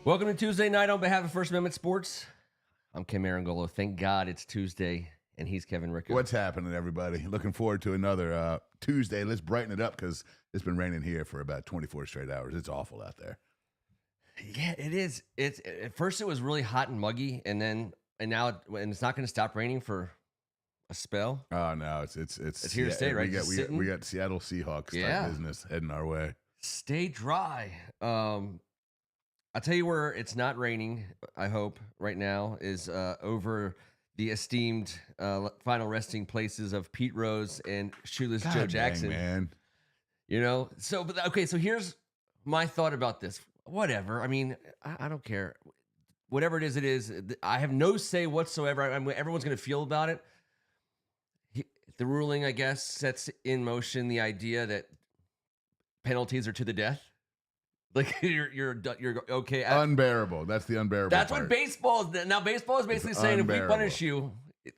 Welcome to Tuesday night on behalf of First Amendment Sports. I'm Ken Meringolo. Thank God it's Tuesday, and he's Kevin Ricca. What's happening, everybody? Looking forward to another Tuesday. Let's brighten it up because it's been raining here for about 24 straight hours. It's awful out there. Yeah, it is. It's at first it was really hot and muggy, and now it's not going to stop raining for a spell. Oh no, it's here to stay, right? We got Seattle Seahawks type business heading our way. Stay dry. I'll tell you where it's not raining, I hope, right now, is over the esteemed final resting places of Pete Rose and Shoeless Joe Jackson. Man. You know? So here's my thought about this. Whatever. I mean, I don't care. Whatever it is. I have no say whatsoever. Everyone's going to feel about it. The ruling, I guess, sets in motion the idea that penalties are to the death. Like you're okay. Unbearable. That's the unbearable. That's part. what baseball is. Now baseball is basically saying if we punish you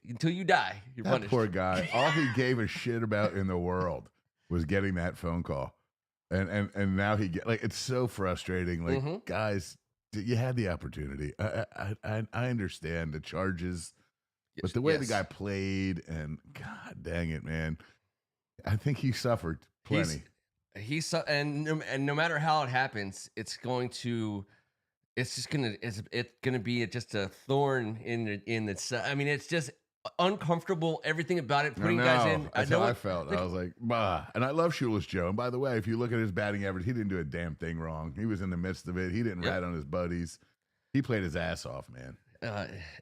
until you die, you're punished. Poor guy. All he gave a shit about in the world was getting that phone call, and now it's so frustrating. Like guys, you had the opportunity. I understand the charges, but the way the guy played, and God dang it, man, I think he suffered plenty. And no matter how it happens, it's gonna be just a thorn in the. I mean, it's just uncomfortable. Everything about it, putting guys in. That's how I felt. I was like, bah. And I love Shoeless Joe. And by the way, if you look at his batting average, he didn't do a damn thing wrong. He was in the midst of it. He didn't rat on his buddies. He played his ass off, man.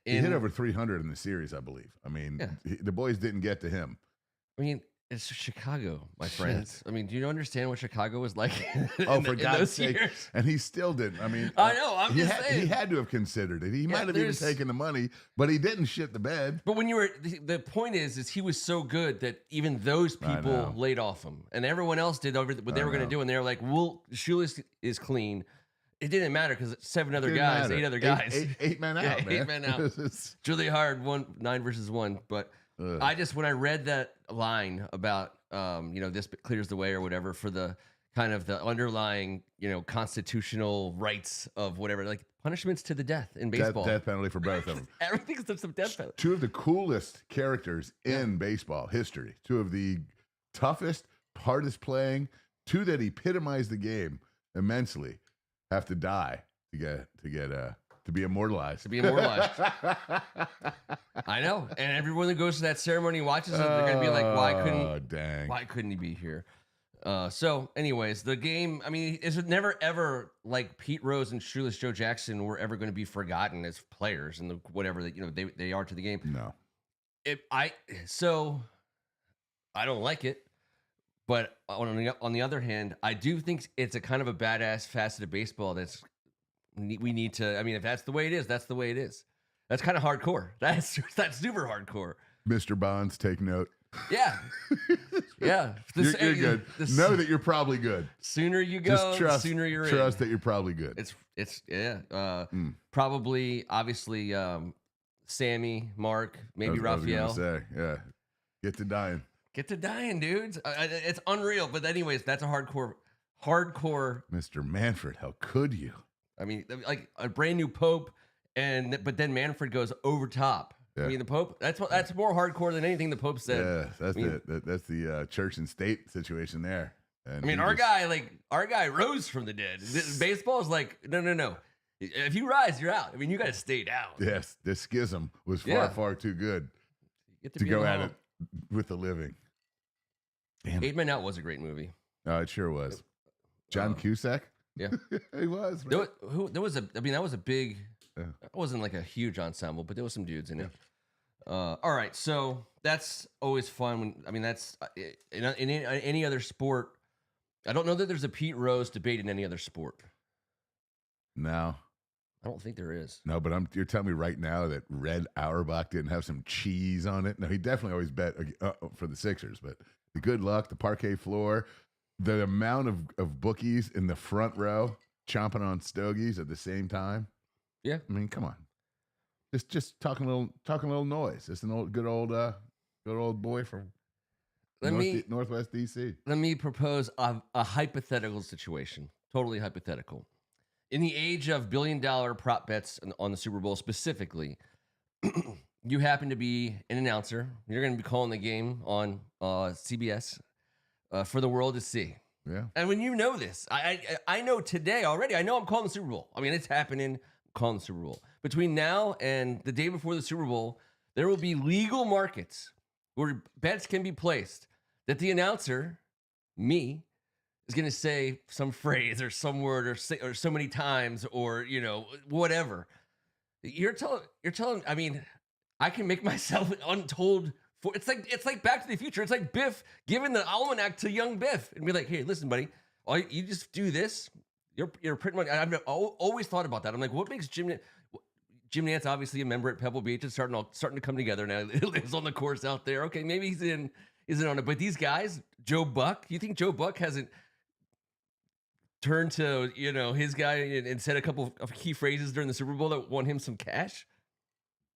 He hit over 300 in the series, I believe. I mean, the boys didn't get to him. I mean. It's Chicago, my friends. I mean, do you understand what Chicago was like? For God's sake! Years? And he still didn't. I mean, I know. I'm just saying he had to have considered it. He might have even taken the money, but he didn't shit the bed. But when the point is he was so good that even those people laid off him, and everyone else did what they were going to do, and they were like, "Well, Shoeless is clean." It didn't matter because 8 other guys, eight men out, man. 8 men out. It's really hard. 9 versus 1, but. When I read that line about, this clears the way or whatever for the kind of the underlying, constitutional rights of whatever, like punishments to the death in baseball. Death penalty for both of them. Everything's just a death penalty. Two of the coolest characters in baseball history. Two of the toughest, hardest playing, two that epitomized the game immensely have to die to be immortalized. I know. And everyone that goes to that ceremony and watches it, they're going to be like, why couldn't he be here? So anyways, the game, I mean, is it never ever like Pete Rose and Shoeless Joe Jackson were ever going to be forgotten as players and whatever that, they are to the game. No. I don't like it. But on the other hand, I do think it's a kind of a badass facet of baseball we need to. I mean, if that's the way it is, that's the way it is. That's kind of hardcore. That's super hardcore. Mr. Bonds, take note. Yeah, yeah. You're good. Know that you're probably good. Sooner you go, the sooner you're in. Trust that you're probably good. It's probably obviously Sammy, Mark, maybe Raphael. Yeah. Get to dying, dudes. It's unreal. But anyways, that's a hardcore. Mr. Manfred, how could you? I mean, like a brand new Pope, but then Manfred goes over top. Yeah. I mean, the Pope, that's more hardcore than anything the Pope said. Yeah, that's the church and state situation there. And I mean, our guy rose from the dead. Baseball is like, no. If you rise, you're out. I mean, you got to stay down. Yes, the schism was far too good to go at it with the living. Damn. 8 Men Out was a great movie. Oh, it sure was. John Cusack? Yeah. He was. That was a big, it wasn't like a huge ensemble, but there was some dudes in it. All right. So that's always fun. That's in any other sport. I don't know that there's a Pete Rose debate in any other sport. No. I don't think there is. No, but you're telling me right now that Red Auerbach didn't have some cheese on it? No, he definitely always bet for the Sixers, but the good luck, the parquet floor, the amount of bookies in the front row chomping on stogies at the same time. Yeah. I mean, come on. Just talking a little noise. Just an good old boy from Northwest DC. Let me propose a hypothetical situation. Totally hypothetical. in the age of billion-dollar prop bets on the Super Bowl specifically, you happen to be an announcer. You're going to be calling the game on CBS for the world to see. Yeah. And when you know this, I know today already. I know I'm calling the Super Bowl. I mean, it's happening. I'm calling the Super Bowl. Between now and the day before the Super Bowl, there will be legal markets where bets can be placed that the announcer, me, is going to say some phrase or some word or so many times or, whatever. You're telling, I mean, I can make myself untold for it's like Back to the Future. It's like Biff giving the almanac to young Biff and be like, "Hey, listen, buddy, you just do this. You're pretty much." I've always thought about that. I'm like, what makes Jim Nantz obviously a member at Pebble Beach? It's starting to come together now. He lives on the course out there. Okay, maybe he's in on it. But these guys, Joe Buck, you think Joe Buck hasn't turned to his guy and said a couple of key phrases during the Super Bowl that won him some cash?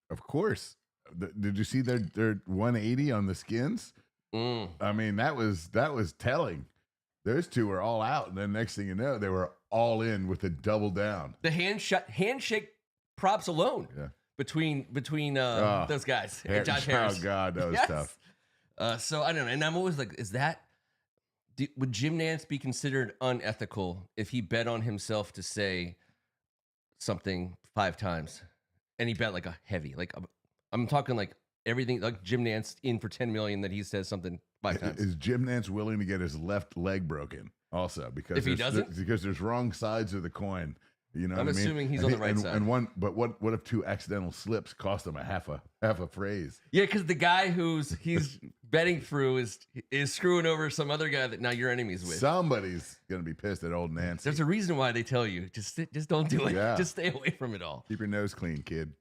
Of course. Did you see their 180 on the Skins? I mean, that was telling. Those two were all out, and then next thing you know, they were all in with a double down. The handshake props alone, between those guys. Josh Harris. Oh God, that was tough. So I don't know, and I'm always like, would Jim Nantz be considered unethical if he bet on himself to say something 5 times, and he bet like a heavy, like I'm talking like everything, like Jim Nantz in for $10 million that he says something 5 times. Is Jim Nantz willing to get his left leg broken also because if he doesn't? Because there's wrong sides of the coin. You know, I'm assuming he's on the right side. But what if 2 accidental slips cost him a half a phrase? Yeah, because the guy he's betting through is screwing over some other guy that now you're enemies with. Somebody's gonna be pissed at old Nancy. There's a reason why they tell you just don't do it. Yeah. Just stay away from it all. Keep your nose clean, kid.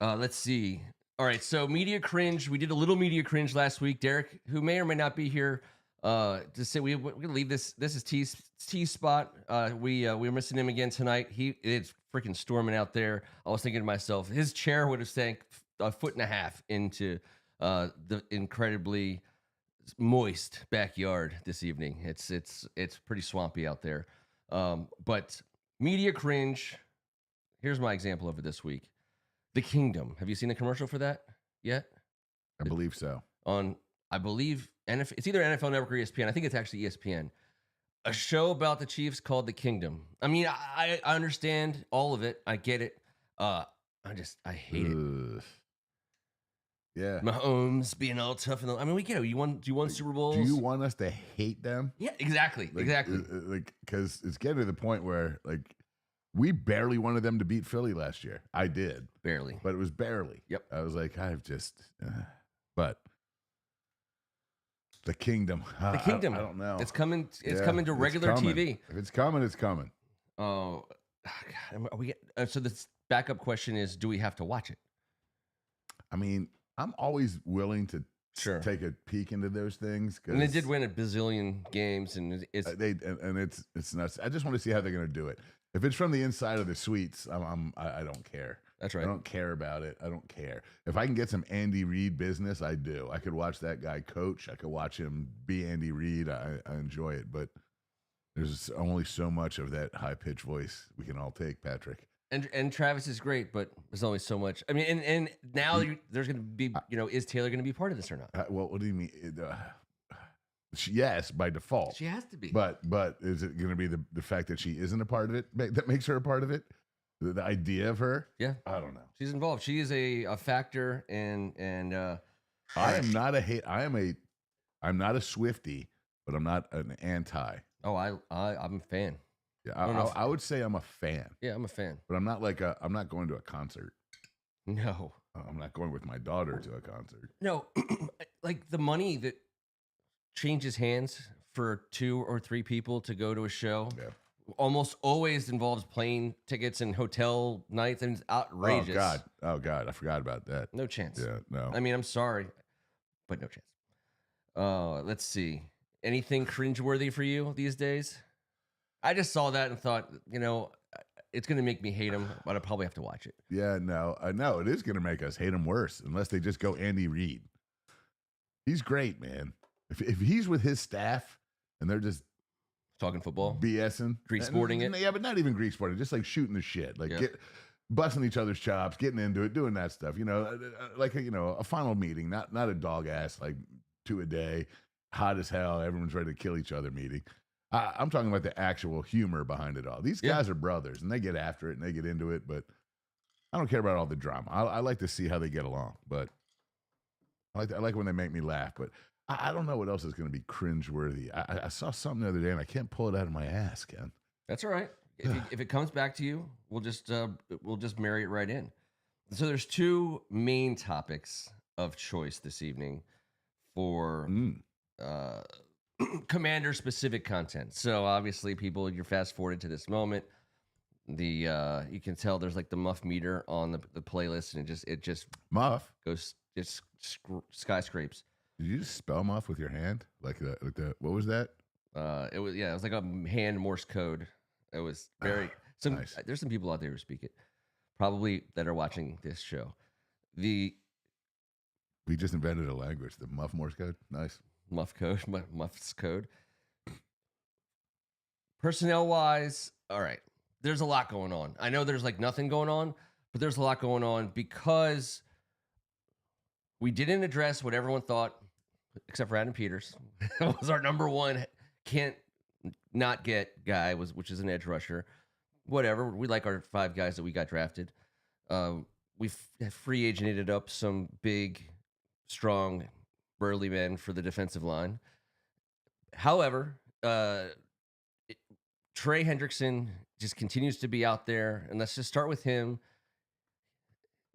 Let's see. All right, so media cringe. We did a little media cringe last week. Derek, who may or may not be here, to say we leave this. This is T spot. We're missing him again tonight. It's freaking storming out there. I was thinking to myself, his chair would have sank 1.5 feet into the incredibly moist backyard this evening. It's pretty swampy out there. But media cringe. Here's my example of it this week. The Kingdom. Have you seen the commercial for that yet? I believe so. I believe it's either NFL Network or ESPN. I think it's actually ESPN. A show about the Chiefs called The Kingdom. I mean, I understand all of it. I get it. I hate it. Yeah. Mahomes being all tough. I mean, we get it. You won Super Bowls. Do you want us to hate them? Yeah, exactly. Exactly. Because it's getting to the point where, we barely wanted them to beat Philly last year. I did. Barely. But it was barely. Yep. I was like, but the Kingdom. The Kingdom. I don't know. It's coming. It's coming to regular TV. If it's coming, it's coming. Oh, God. So the backup question is, do we have to watch it? I mean, I'm always willing to take a peek into those things. And they did win a bazillion games, and it's nuts. I just want to see how they're going to do it. If it's from the inside of the suites, I don't care. That's right. I don't care about it. I don't care. If I can get some Andy Reid business, I do. I could watch that guy coach. I could watch him be Andy Reid. I enjoy it, but there's only so much of that high-pitched voice we can all take, Patrick. And Travis is great, but there's only so much. I mean, and now there's going to be, is Taylor going to be part of this or not? Well, what do you mean? Yes, by default. She has to be. But is it going to be the fact that she isn't a part of it that makes her a part of it? The idea of her? Yeah. I don't know. She's involved. She is a factor, and I am not I'm not a Swiftie, but I'm not an anti. Oh, I'm a fan. Yeah, I would say I'm a fan. Yeah, I'm a fan. But I'm not I'm not going to a concert. No. I'm not going with my daughter to a concert. No, like the money that changes hands for 2 or 3 people to go to a show almost always involves plane tickets and hotel nights, and it's outrageous. Oh God, I forgot about that. No chance. Yeah, no. I mean, I'm sorry, but no chance. Let's see. Anything cringeworthy for you these days? I just saw that and thought, it's going to make me hate him, but I probably have to watch it. Yeah, no, it is going to make us hate him worse unless they just go Andy Reid. He's great, man. If he's with his staff and they're just Talking football, BSing, Grease sporting it. Yeah, but not even Grease sporting. Just like shooting the shit, like busting each other's chops, getting into it, doing that stuff. Like a final meeting, not a dog ass like 2 a day, hot as hell. Everyone's ready to kill each other meeting. I'm talking about the actual humor behind it all. These guys are brothers, and they get after it and they get into it. But I don't care about all the drama. I like to see how they get along, but I like when they make me laugh. But I don't know what else is going to be cringeworthy. I saw something the other day, and I can't pull it out of my ass, Ken. That's all right. If it comes back to you, we'll just marry it right in. So there's 2 main topics of choice this evening for commander specific content. So obviously, people, you're fast forwarded to this moment. You can tell there's like the muff meter on the playlist, and it just muff goes skyscrapes. Did you just spell muff with your hand like the what was that? It was like a hand Morse code. It was very nice. There's some people out there who speak it, probably that are watching this show. We just invented a language, the muff Morse code. Nice. Muff code, muff's code. Personnel wise, all right. There's a lot going on. I know there's like nothing going on, but there's a lot going on because we didn't address what everyone thought, except for Adam Peters, was our number one can't not get guy, which is an edge rusher. Whatever. We like our 5 guys that we got drafted. We've free agented up some big, strong, burly men for the defensive line. However, Trey Hendrickson just continues to be out there, and let's just start with him.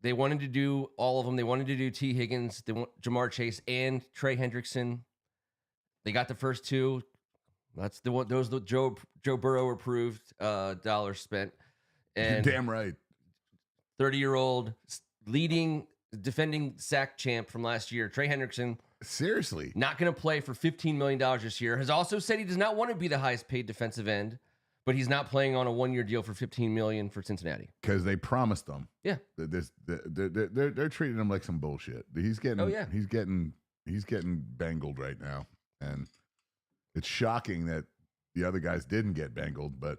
They wanted to do all of them. They wanted to do T. Higgins, they want Jamar Chase, and Trey Hendrickson. They got the first 2. That's the one. Those the Joe Burrow approved dollars spent. And damn right. 30-year-old leading defending sack champ from last year, Trey Hendrickson. Seriously, not going to play for $15 million this year. Has also said he does not want to be the highest paid defensive end, but he's not playing on a 1-year deal for $15 million for Cincinnati because they promised them. Yeah, they're treating him like some bullshit. He's getting he's getting bangled right now, and it's shocking that the other guys didn't get bangled. But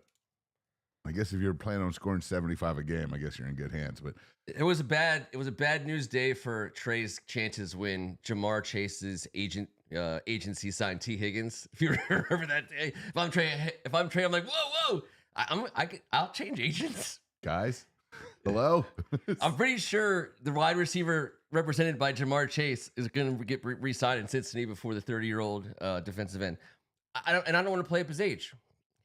I guess if you're planning on scoring 75 a game, I guess you're in good hands. But it was a bad news day for Trey's chances when Jamar Chase's agency signed T. Higgins. If you remember that day, if I'm Trey, I'm like, whoa, I'll change agents, guys. Hello. I'm pretty sure the wide receiver represented by Jamar Chase is going to get re-signed in Cincinnati before the 30-year-old defensive end. I don't want to play up his age.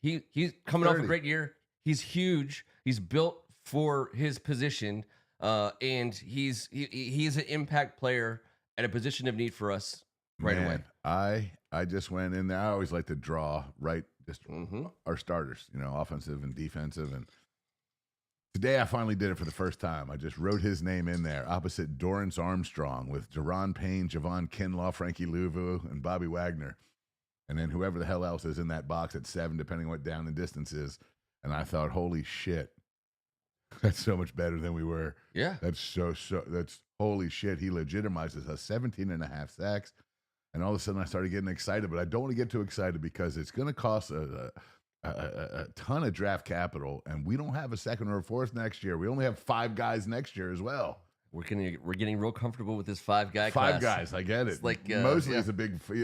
He's coming 30. Off a great year. He's huge. He's built for his position, and he's an impact player at a position of need for us right away. I just went in there. I always like to draw just our starters, offensive and defensive. And today I finally did it for the first time. I just wrote his name in there opposite Dorrance Armstrong with Deron Payne, Javon Kinlaw, Frankie Louvu, and Bobby Wagner. And then whoever the hell else is in that box at 7, depending on what down and distance is. And I thought, holy shit, that's so much better than we were. Yeah. That's that's holy shit. He legitimizes us 17.5 sacks. And all of a sudden I started getting excited, but I don't want to get too excited because it's going to cost a ton of draft capital. And we don't have a second or a fourth next year. We only have 5 guys next year as well. We're getting real comfortable with this 5-guy class. 5 guys, I get it. It's like Mosley's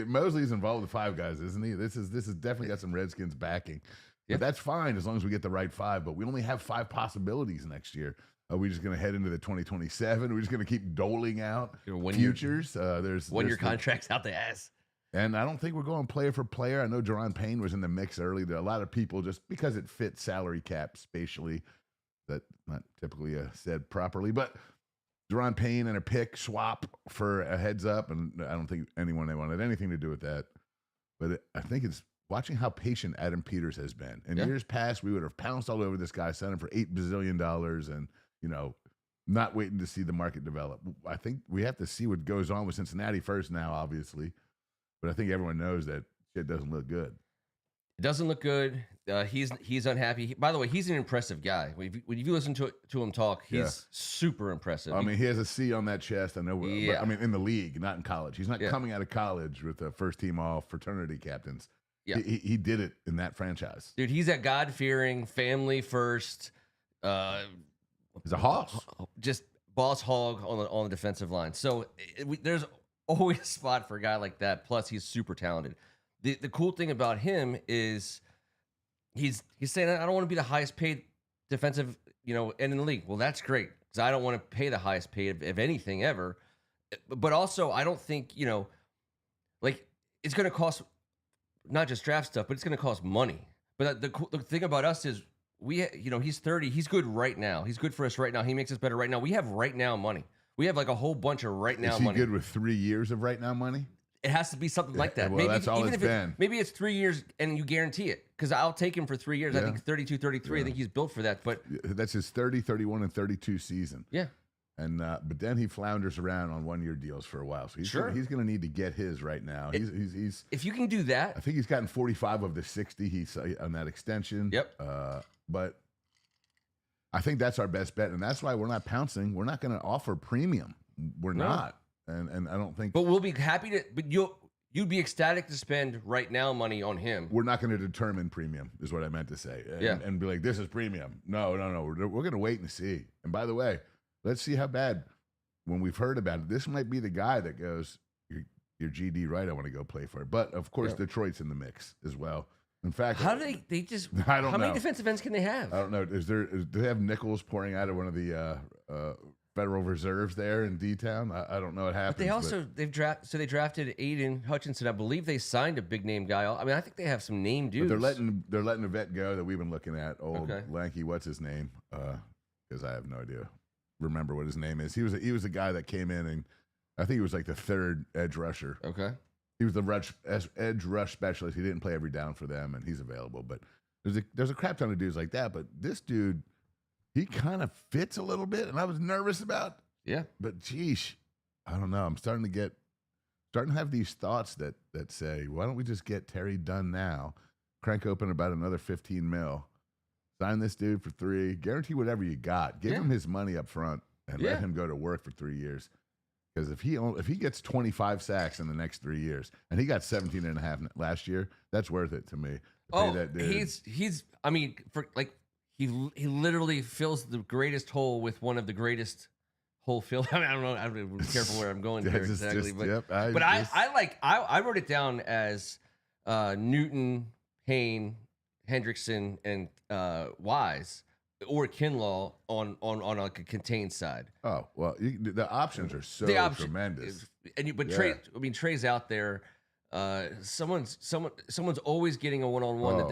Mosley's involved with 5 guys, isn't he? This is definitely got some Redskins backing. But that's fine as long as we get the right 5. But we only have 5 possibilities next year. Are we just going to head into the 2027? We're just going to keep doling out futures. There's 1-year contracts out the ass. And I don't think we're going player for player. I know Deron Payne was in the mix early. There are a lot of people just because it fits salary cap spatially that not typically said properly. But Deron Payne and a pick swap for a heads up. And I don't think they wanted anything to do with that. But I think it's watching how patient Adam Peters has been. In years past, we would have pounced all over this guy, sent him for $8 bazillion and, not waiting to see the market develop. I think we have to see what goes on with Cincinnati first now, obviously. But I think everyone knows that shit doesn't look good. It doesn't look good. He's unhappy. By the way, he's an impressive guy. When you listen to him talk, he's super impressive. I mean, he has a C on that chest. I know. But, I mean, in the league, not in college. He's not coming out of college with a first-team all fraternity captains. Yeah. He did it in that franchise. Dude, he's a God-fearing, family first, He's a hoss. just boss hog on the defensive line. So there's always a spot for a guy like that. Plus, he's super talented. The cool thing about him is he's saying, I don't want to be the highest paid defensive, end in the league. Well, that's great because I don't want to pay the highest paid of anything ever. But also, I don't think like it's going to cost not just draft stuff, but it's going to cost money. But the thing about us is he's 30. He's good right now. He's good for us right now. He makes us better right now. We have right now money. We have like a whole bunch of right now money. Is he good with 3 years of right now money? It has to be something like that. Well, maybe that's all even it's if been. maybe it's 3 years and you guarantee it because I'll take him for 3 years. I think 32, 33. I think he's built for that. But that's his 30, 31, and 32 season. Yeah. And but then he flounders around on 1 year deals for a while. So he's going to need to get his right now. He's if you can do that, I think he's gotten 45 of the 60 he's on that extension. Yep. But I think that's our best bet, and that's why we're not pouncing. We're not going to offer premium. We're not, and I don't think. But we'll be happy to. But you'd be ecstatic to spend right now money on him. We're not going to determine premium, is what I meant to say. And be like, this is premium. No. We're going to wait and see. And by the way, let's see how bad. When we've heard about it, this might be the guy that goes, "You're GD right. I want to go play for it." But of course, Detroit's in the mix as well. In fact, how do they just? I don't know. How many defensive ends can they have? I don't know. Do they have nickels pouring out of one of the Federal Reserves there in D-Town? I don't know what happens. But they drafted Aiden Hutchinson. I believe they signed a big name guy. I mean, I think they have some name dudes. But they're letting a vet go that we've been looking at. Old lanky, what's his name? Because I have no idea. Remember what his name is? He was a guy that came in and I think he was like the third edge rusher. Okay. He was the edge rush specialist. He didn't play every down for them, and he's available. But there's a crap ton of dudes like that. But this dude, he kind of fits a little bit, and I was nervous about. Yeah. But geesh, I don't know. I'm starting to have these thoughts that say, why don't we just get Terry done now? Crank open about another 15 mil. Sign this dude for 3. Guarantee whatever you got. Give him his money up front and let him go to work for 3 years. Because if he gets 25 sacks in the next 3 years, and he got 17 and a half last year, that's worth it to me. That dude. He's. I mean, he literally fills the greatest hole with one of the greatest hole fill. I mean, I don't know. I'm careful where I'm going here exactly, I wrote it down as Newton, Payne, Hendrickson, and Wise. Or Kinlaw on like a contained side. Oh well, the options are so tremendous. Trey's out there. Someone's always getting a one-on-one that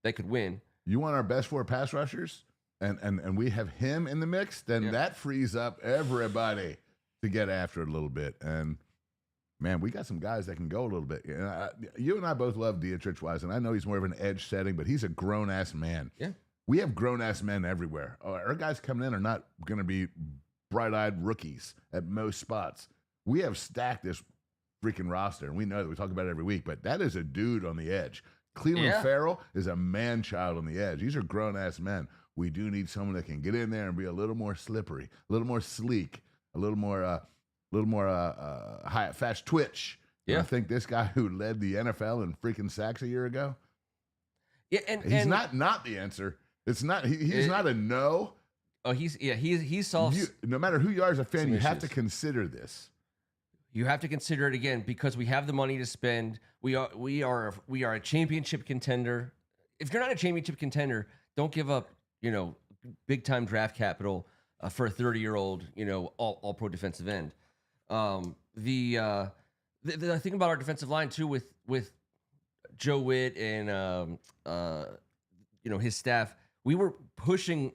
they could win. You want our best 4 pass rushers, and we have him in the mix. Then that frees up everybody to get after it a little bit. And man, we got some guys that can go a little bit. You and I both love Dietrich Wise, and I know he's more of an edge setting, but he's a grown ass man. Yeah. We have grown-ass men everywhere. Our guys coming in are not going to be bright-eyed rookies at most spots. We have stacked this freaking roster, and we know that we talk about it every week, but that is a dude on the edge. Cleveland Farrell is a man-child on the edge. These are grown-ass men. We do need someone that can get in there and be a little more slippery, a little more sleek, a little more high, fast twitch. Yeah. And I think this guy who led the NFL in freaking sacks a year ago, he's not the answer. It's not. He's not a no. Oh, he solves. No matter who you are as a fan, you have to consider this. You have to consider it again because we have the money to spend. We are a championship contender. If you're not a championship contender, don't give up big time draft capital for a 30-year-old all pro defensive end. The thing about our defensive line too with Joe Witt and his staff. We were pushing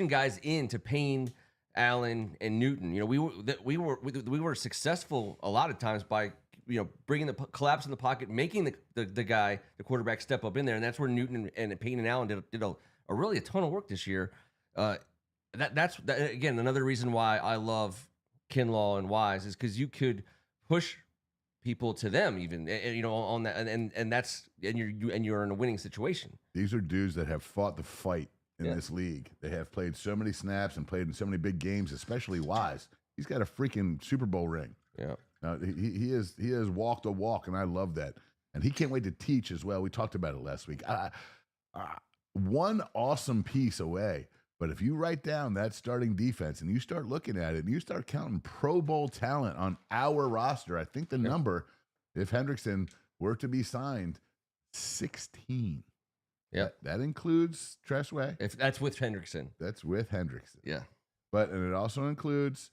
guys into Payne, Allen, and Newton. We were successful a lot of times by bringing the collapse in the pocket, making the quarterback step up in there, and that's where Newton and Payne and Allen did a ton of work this year. That's again another reason why I love Kinlaw and Wise is because you could push people to them even on that and you're in a winning situation. These are dudes that have fought the fight in this league. They have played so many snaps and played in so many big games, especially Wise. He's got a freaking Super Bowl ring. Yeah. He has walked a walk, and I love that. and he can't wait to teach as well. We talked about it last week. One awesome piece away. But if you write down that starting defense and you start looking at it and you start counting Pro Bowl talent on our roster, I think the number, if Hendrickson were to be signed, 16. Yeah. That includes Tressway. If that's with Hendrickson. That's with Hendrickson. Yeah. And it also includes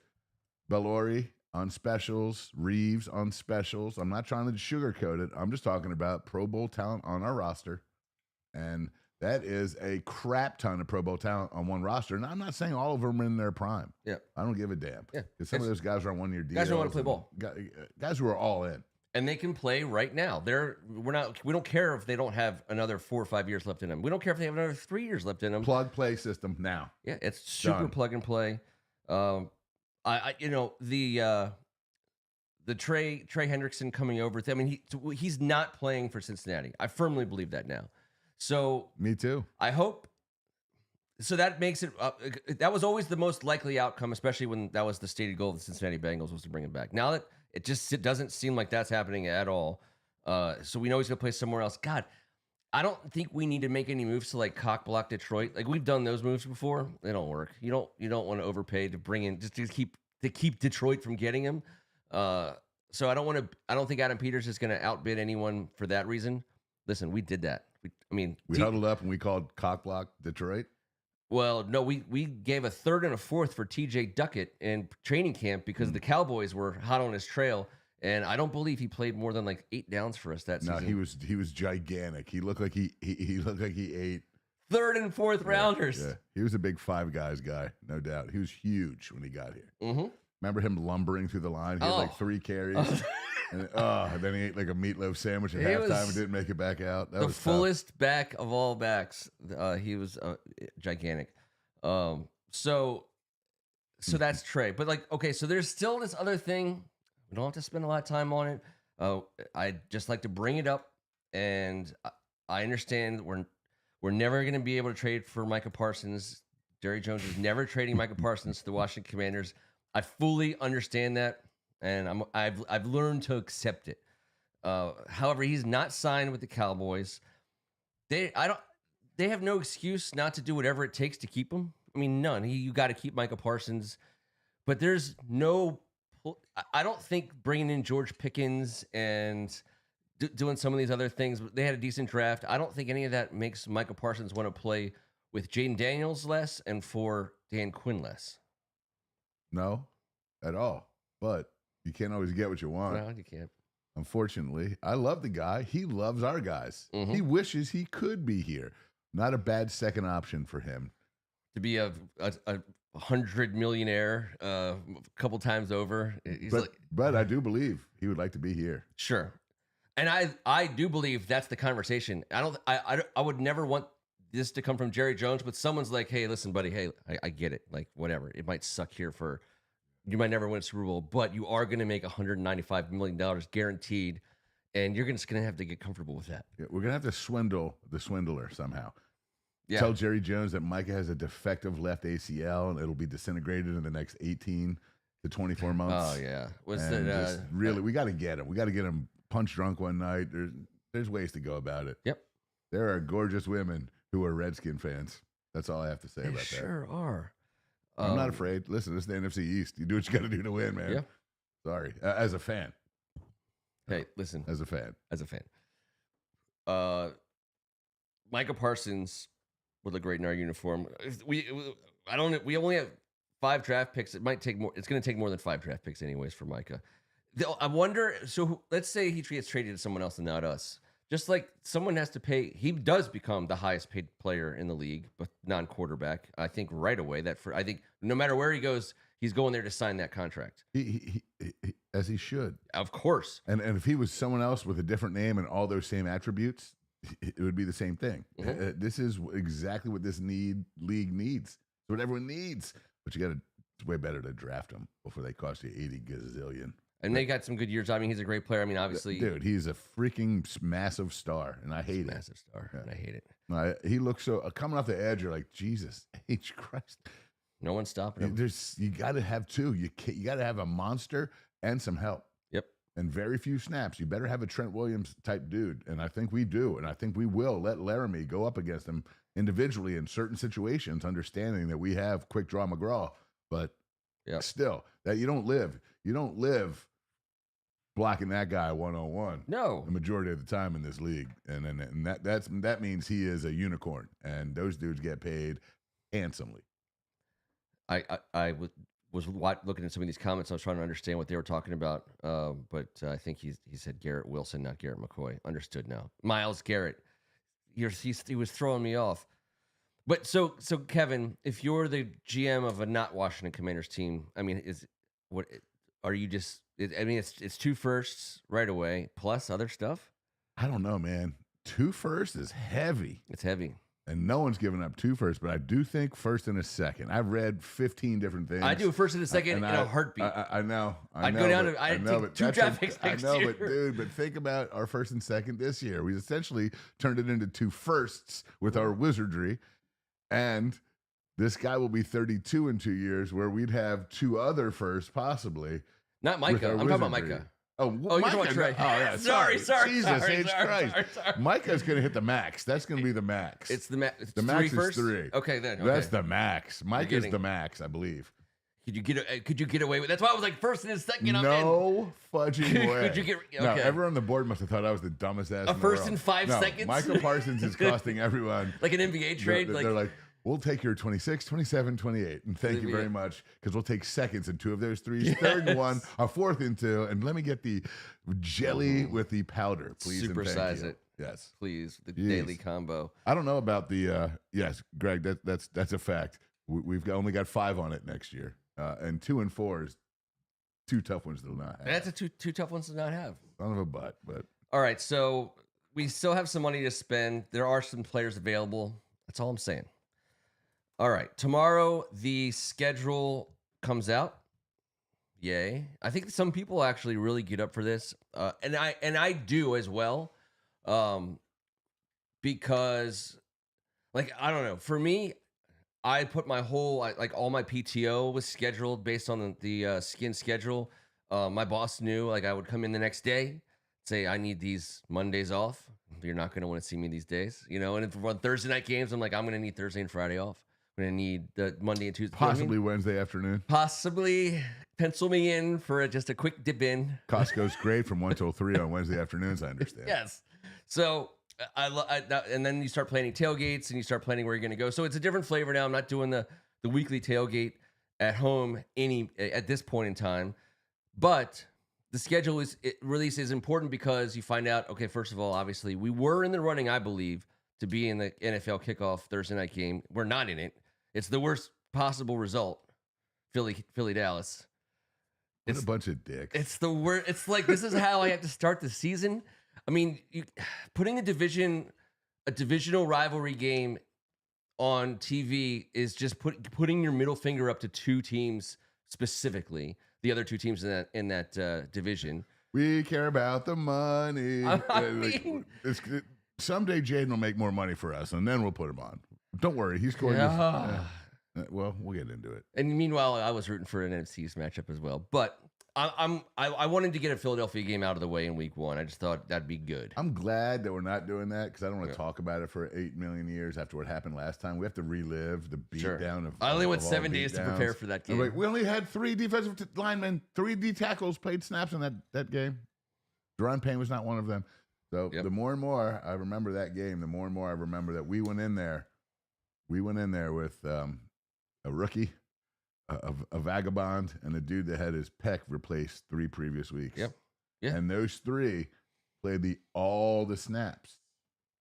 Bellori on specials, Reeves on specials. I'm not trying to sugarcoat it. I'm just talking about Pro Bowl talent on our roster. And that is a crap ton of Pro Bowl talent on one roster. And I'm not saying all of them are in their prime. Yeah. I don't give a damn. Yeah. Because some of those guys are on one-year deals. Guys who want to play ball. Guys who are all in. And they can play right now. We don't care if they don't have another 4 or 5 years left in them. We don't care if they have another 3 years left in them. Plug play system now. Yeah, it's super Done. plug and play. The Trey Hendrickson coming over. I mean, he's not playing for Cincinnati. I firmly believe that now. So Me too. I hope. So that makes it. That was always the most likely outcome, especially when that was the stated goal of the Cincinnati Bengals was to bring him back. Now that it doesn't seem like that's happening at all. So we know he's gonna play somewhere else. God, I don't think we need to make any moves to like cock block Detroit. Like we've done those moves before. They don't work. You don't want to overpay to bring in just to keep Detroit from getting him. So I don't think Adam Peters is gonna outbid anyone for that reason. Listen, we did that. We huddled up and we called cock block Detroit. Well, no, we gave a third and a fourth for TJ Duckett in training camp because the Cowboys were hot on his trail, and I don't believe he played more than like 8 downs for us that season. No, he was gigantic. He looked like he ate third and fourth rounders. Yeah, he was a big Five Guys guy, no doubt. He was huge when he got here. Mm-hmm. Remember him lumbering through the line? He had like 3 carries. And then he ate like a meatloaf sandwich at halftime and didn't make it back out. That was the fullest back of all backs. He was gigantic. So that's Trey. But like, okay, so there's still this other thing. We don't have to spend a lot of time on it. I'd just like to bring it up, and I understand we're never going to be able to trade for Micah Parsons. Jerry Jones is never trading Micah Parsons to the Washington Commanders. I fully understand that. And I've learned to accept it. However, he's not signed with the Cowboys. They have no excuse not to do whatever it takes to keep him. I mean, none. You got to keep Micah Parsons, but there's no. I don't think bringing in George Pickens and doing some of these other things. They had a decent draft. I don't think any of that makes Micah Parsons want to play with Jaden Daniels less and for Dan Quinn less. No, at all. But you can't always get what you want. No, you can't. Unfortunately, I love the guy. He loves our guys. Mm-hmm. He wishes he could be here. Not a bad second option for him. To be a 100 millionaire a couple times over. But I do believe he would like to be here. Sure. And I do believe that's the conversation. I would never want this to come from Jerry Jones, but someone's like, hey, listen, buddy, hey, I get it. Like, whatever. It might suck here you might never win a Super Bowl, but you are going to make $195 million guaranteed, and you're just going to have to get comfortable with that. Yeah, we're going to have to swindle the swindler somehow. Yeah. Tell Jerry Jones that Micah has a defective left ACL, and it'll be disintegrated in the next 18 to 24 months. Oh, yeah. We got to get him. We got to get him punch drunk one night. There's ways to go about it. Yep. There are gorgeous women who are Redskin fans. That's all I have to say about that. Sure are. I'm not afraid. Listen, this is the NFC East. You do what you got to do to win, man. Yeah. Sorry. As a fan. Hey, listen. As a fan. Micah Parsons would look great in our uniform. We only have 5 draft picks. It might take more. It's going to take more than 5 draft picks anyways for Micah. I wonder. So let's say he gets traded to someone else and not us. Just like someone has to pay, he does become the highest paid player in the league, but non-quarterback. I think right away I think no matter where he goes, he's going there to sign that contract. He as he should, of course. And if he was someone else with a different name and all those same attributes, it would be the same thing. Mm-hmm. This is exactly what this league needs. It's what everyone needs. But it's way better to draft them before they cost you 80 gazillion. And they got some good years. I mean, he's a great player. I mean, obviously. Dude, he's a freaking massive star, and I hate it. Massive star, and I hate it. He looks so, coming off the edge, you're like, Jesus H. Christ. No one's stopping him. You got to have 2. You got to have a monster and some help. Yep. and very few snaps, you better have a Trent Williams type dude. And I think we do. And I think we will let Laramie go up against him individually in certain situations, understanding that we have quick draw McGraw. But still, that you don't live blocking that guy one-on-one. No. The majority of the time in this league. And that means he is a unicorn. And those dudes get paid handsomely. I was looking at some of these comments. I was trying to understand what they were talking about. But I think he said Garrett Wilson, not Garrett McCoy. Understood now. Myles Garrett. He was throwing me off. But so Kevin, if you're the GM of a not Washington Commanders team, I mean, are you just? It's 2 firsts right away plus other stuff. I don't know, man. 2 firsts is heavy. It's heavy. And no one's giving up 2 firsts, but I do think first and a second. I've read 15 different things. I do a first and a second in a heartbeat. I know. I'd go down I'd take 2 draft picks next year. But dude, but think about our first and second this year. We essentially turned it into 2 firsts with our wizardry. And this guy will be 32 in 2 years, where we'd have 2 other firsts possibly. Not Micah. I'm talking about Micah. Oh, Micah. You're talking about Trey. Oh, yeah. Sorry. Jesus H. Christ. Micah's going to hit the max. That's going to be the max. It's the max. The max is 3. Okay, then. Okay. That's the max. Micah's the max, I believe. Could you get away with? That's why I was like first and second. No fudging way. Could you get? Okay. No, everyone on the board must have thought I was the dumbest ass. A first and 5 seconds. Michael Parsons is costing everyone like an NBA trade. They're like, we'll take your 26, 27, 28, and thank you very much, because we'll take seconds in 2 of those 3s, third and 1, a fourth and 2, and let me get the jelly with the powder, please. Supersize it. Yes, please. The daily combo. I don't know about the. Yes, Greg, that's a fact. We've only got 5 on it next year, and 2 and 4 is 2 tough ones to not have. That's a two tough ones to not have. Son of a butt, but all right. So we still have some money to spend. There are some players available. That's all I'm saying. All right, tomorrow the schedule comes out. Yay! I think some people actually really get up for this, and I do as well, because, like, I don't know. For me, I put my whole all my PTO was scheduled based on the skin schedule. My boss knew I would come in the next day, say I need these Mondays off. You're not going to want to see me these days, And if we're on Thursday night games, I'm like, I'm going to need Thursday and Friday off. I'm going to need the Monday and Tuesday. Possibly Wednesday afternoon. Possibly pencil me in for just a quick dip in. Costco's great from 1 till 3 on Wednesday afternoons, I understand. Yes. So, and then you start planning tailgates and you start planning where you're going to go. So it's a different flavor now. I'm not doing the weekly tailgate at home at this point in time. But the schedule release is important because you find out, okay, first of all, obviously, we were in the running, I believe, to be in the NFL kickoff Thursday night game. We're not in it. It's the worst possible result. Philly, Dallas. It's a bunch of dicks. It's the worst. It's like, this is how I have to start the season. I mean, putting a divisional rivalry game on TV is just putting your middle finger up to 2 teams specifically. The other 2 teams in that division. We care about the money. I mean, someday Jaden will make more money for us, and then we'll put him on. Don't worry, he's going well, we'll get into it. And meanwhile, I was rooting for an NFC's matchup as well. But I wanted to get a Philadelphia game out of the way in week 1. I just thought that'd be good. I'm glad that we're not doing that, because I don't want to talk about it for 8 million years after what happened last time. We have to relive the beatdown of. I only went 7 days to prepare for that game. We only had 3 defensive linemen, 3 D tackles played snaps in that game. Deron Payne was not one of them. So the more and more I remember that game, the more and more I remember that we went in there with a rookie, a vagabond, and a dude that had his pec replaced 3 previous weeks. Yep. Yeah. And those 3 played all the snaps.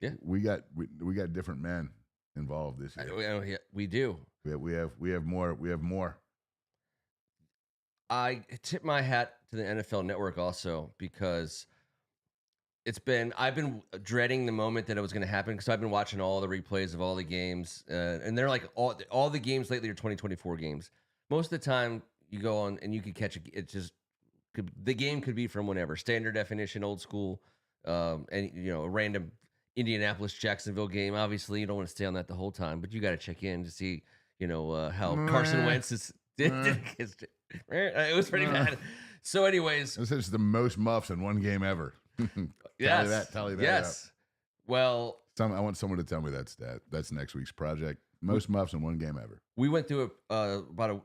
Yeah. We got different men involved this year. We do. We have more. I tip my hat to the NFL Network also, because I've been dreading the moment that it was going to happen, because I've been watching all the replays of all the games, and they're like all the games lately are 2024 games. Most of the time you go on and you could catch the game could be from whenever, standard definition, old school, and a random Indianapolis Jacksonville game. Obviously you don't want to stay on that the whole time, but you got to check in to see how Carson Wentz is. It was pretty bad. So, anyways, This is the most muffs in one game ever. Tally that. Yes. Up. Well, I want someone to tell me that stat. That's next week's project. Most muffs in one game ever. we went through about a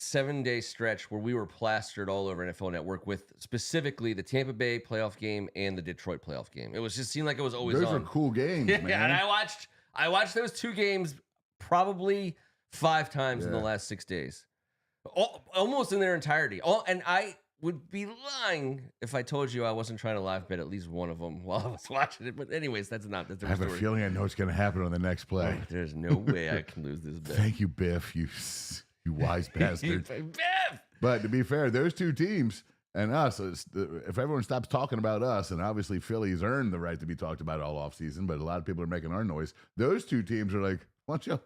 7-day stretch where we were plastered all over NFL Network with specifically the Tampa Bay playoff game and the Detroit playoff game. It was just seemed like it was always Those on. are cool games, man. And I watched those two games probably 5 times in the last 6 days, almost in their entirety. And I would be lying if I told you I wasn't trying to live bet at least one of them while I was watching it. But anyways, that's a I have a feeling I know what's going to happen on the next play. Oh, there's no way I can lose this bet. Thank you, Biff. You wise bastard. Biff! But to be fair, those two teams and us, if everyone stops talking about us, and obviously Philly's earned the right to be talked about all offseason, but a lot of people are making our noise. Those two teams are like, why don't you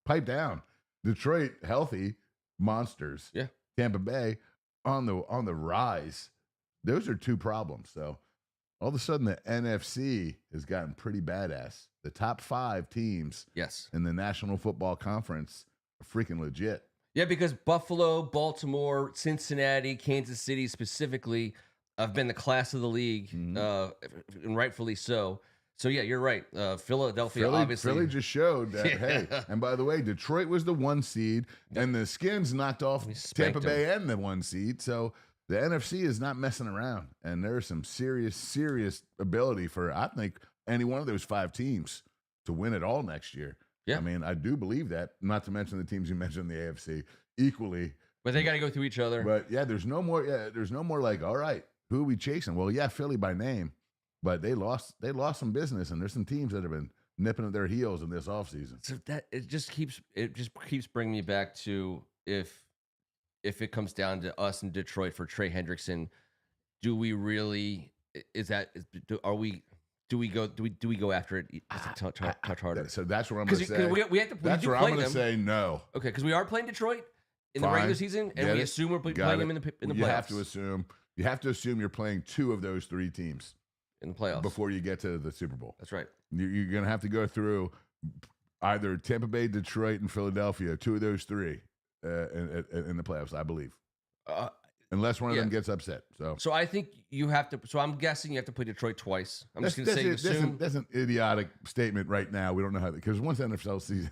pipe down? Detroit, healthy, monsters. Yeah. Tampa Bay, on the rise. Those are two problems. So all of a sudden the NFC has gotten pretty badass. The top 5 teams in the National Football Conference are freaking legit. Yeah, because Buffalo, Baltimore, Cincinnati, Kansas City specifically have been the class of the league, and rightfully so. So, yeah, you're right. Philadelphia, obviously. Philly just showed that, hey, and by the way, Detroit was the 1 seed, and the Skins knocked off Tampa Bay and the 1 seed. So the NFC is not messing around, and there's some serious ability for, I think, any one of those 5 teams to win it all next year. Yeah. I mean, I do believe that, not to mention the teams you mentioned in the AFC equally. But they got to go through each other. But, yeah, there's no more like, all right, who are we chasing? Well, yeah, Philly by name. But they lost some business, and there's some teams that have been nipping at their heels in this offseason. So that it just keeps bringing me back to if it comes down to us in Detroit for Trey Hendrickson, do we really do we go after it touch harder? So that's what I'm going to say. We have to. That's where I'm going to say no. Okay, because we are playing Detroit in the regular season, and we assume we're playing them in the playoffs. You have to assume you're playing 2 of those 3 teams in the playoffs before you get to the Super Bowl. That's right. You're going to have to go through either Tampa Bay, Detroit, and Philadelphia, 2 of those 3 in the playoffs, I believe. Unless one of them gets upset. So I think you have to. So I'm guessing you have to play Detroit twice. I'm just going to say that's an idiotic statement right now. We don't know how, because once the NFL season,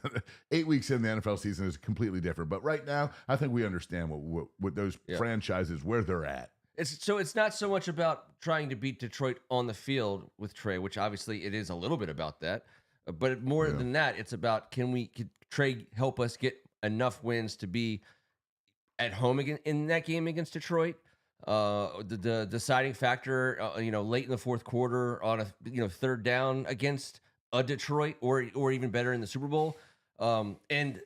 8 weeks in the NFL season is completely different. But right now, I think we understand what those franchises, where they're at. It's not so much about trying to beat Detroit on the field with Trey, which obviously it is a little bit about that, but more than that, it's about can Trey help us get enough wins to be at home again in that game against Detroit. The deciding factor, late in the fourth quarter on a 3rd down against a Detroit, or even better in the Super Bowl. And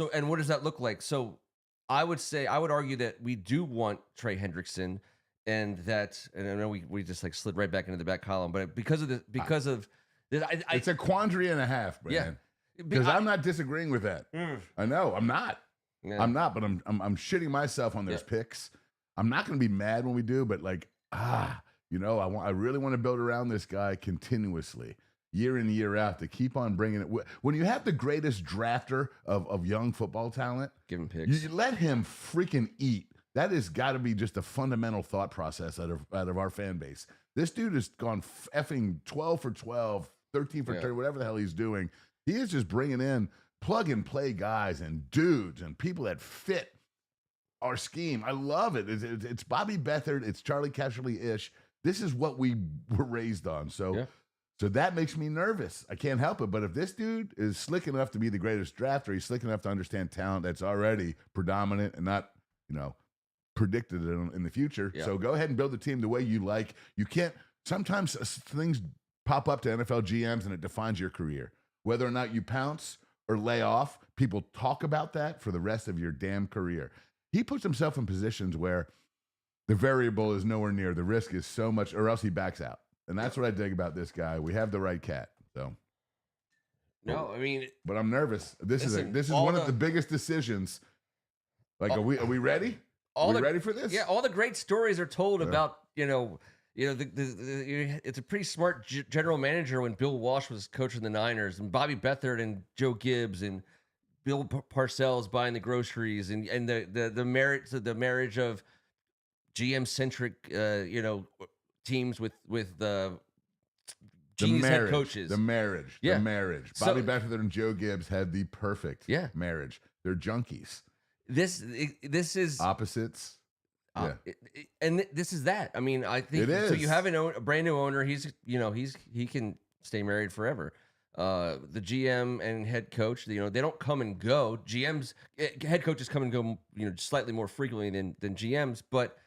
what does that look like? So I would argue that we do want Trey Hendrickson, and I know we just like slid right back into the back column, but because of this, it's a quandary and a half, man. Yeah, because I'm not disagreeing with that. I know I'm not. Yeah. I'm not, but I'm shitting myself on those picks. I'm not going to be mad when we do, but I really want to build around this guy continuously, year in, year out, to keep on bringing it. When you have the greatest drafter of young football talent, give him picks. You let him freaking eat. That has got to be just a fundamental thought process out of our fan base. This dude has gone effing 12 for 12, 13 for 30, whatever the hell he's doing. He is just bringing in plug and play guys and dudes and people that fit our scheme. I love it. It's Bobby Beathard. It's Charlie Casserly-ish. This is what we were raised on. So that makes me nervous. I can't help it. But if this dude is slick enough to be the greatest drafter, he's slick enough to understand talent that's already predominant and not, predicted in the future. Yeah. So go ahead and build the team the way you like. You can't. Sometimes things pop up to NFL GMs and it defines your career. Whether or not you pounce or lay off, people talk about that for the rest of your damn career. He puts himself in positions where the variable is nowhere near. The risk is so much, or else he backs out. And that's what I dig about this guy. We have the right cat. So, no, I mean, but I'm nervous. This is one of the biggest decisions. Like, are we ready? Are we ready for this? Yeah, all the great stories are told about it's a pretty smart general manager when Bill Walsh was coaching the Niners, and Bobby Beathard and Joe Gibbs and Bill Parcells buying the groceries, and the marriage of GM centric, teams with The genius head marriage, coaches. the marriage. So- Bobby Beckford and Joe Gibbs had the perfect Yeah. marriage. They're junkies. This is Opposites. Yeah. this is that. I mean, I think It so. is. You have a brand new owner. He can stay married forever. The GM and head coach, they don't come and go. Head coaches come and go, slightly more frequently than GMs. But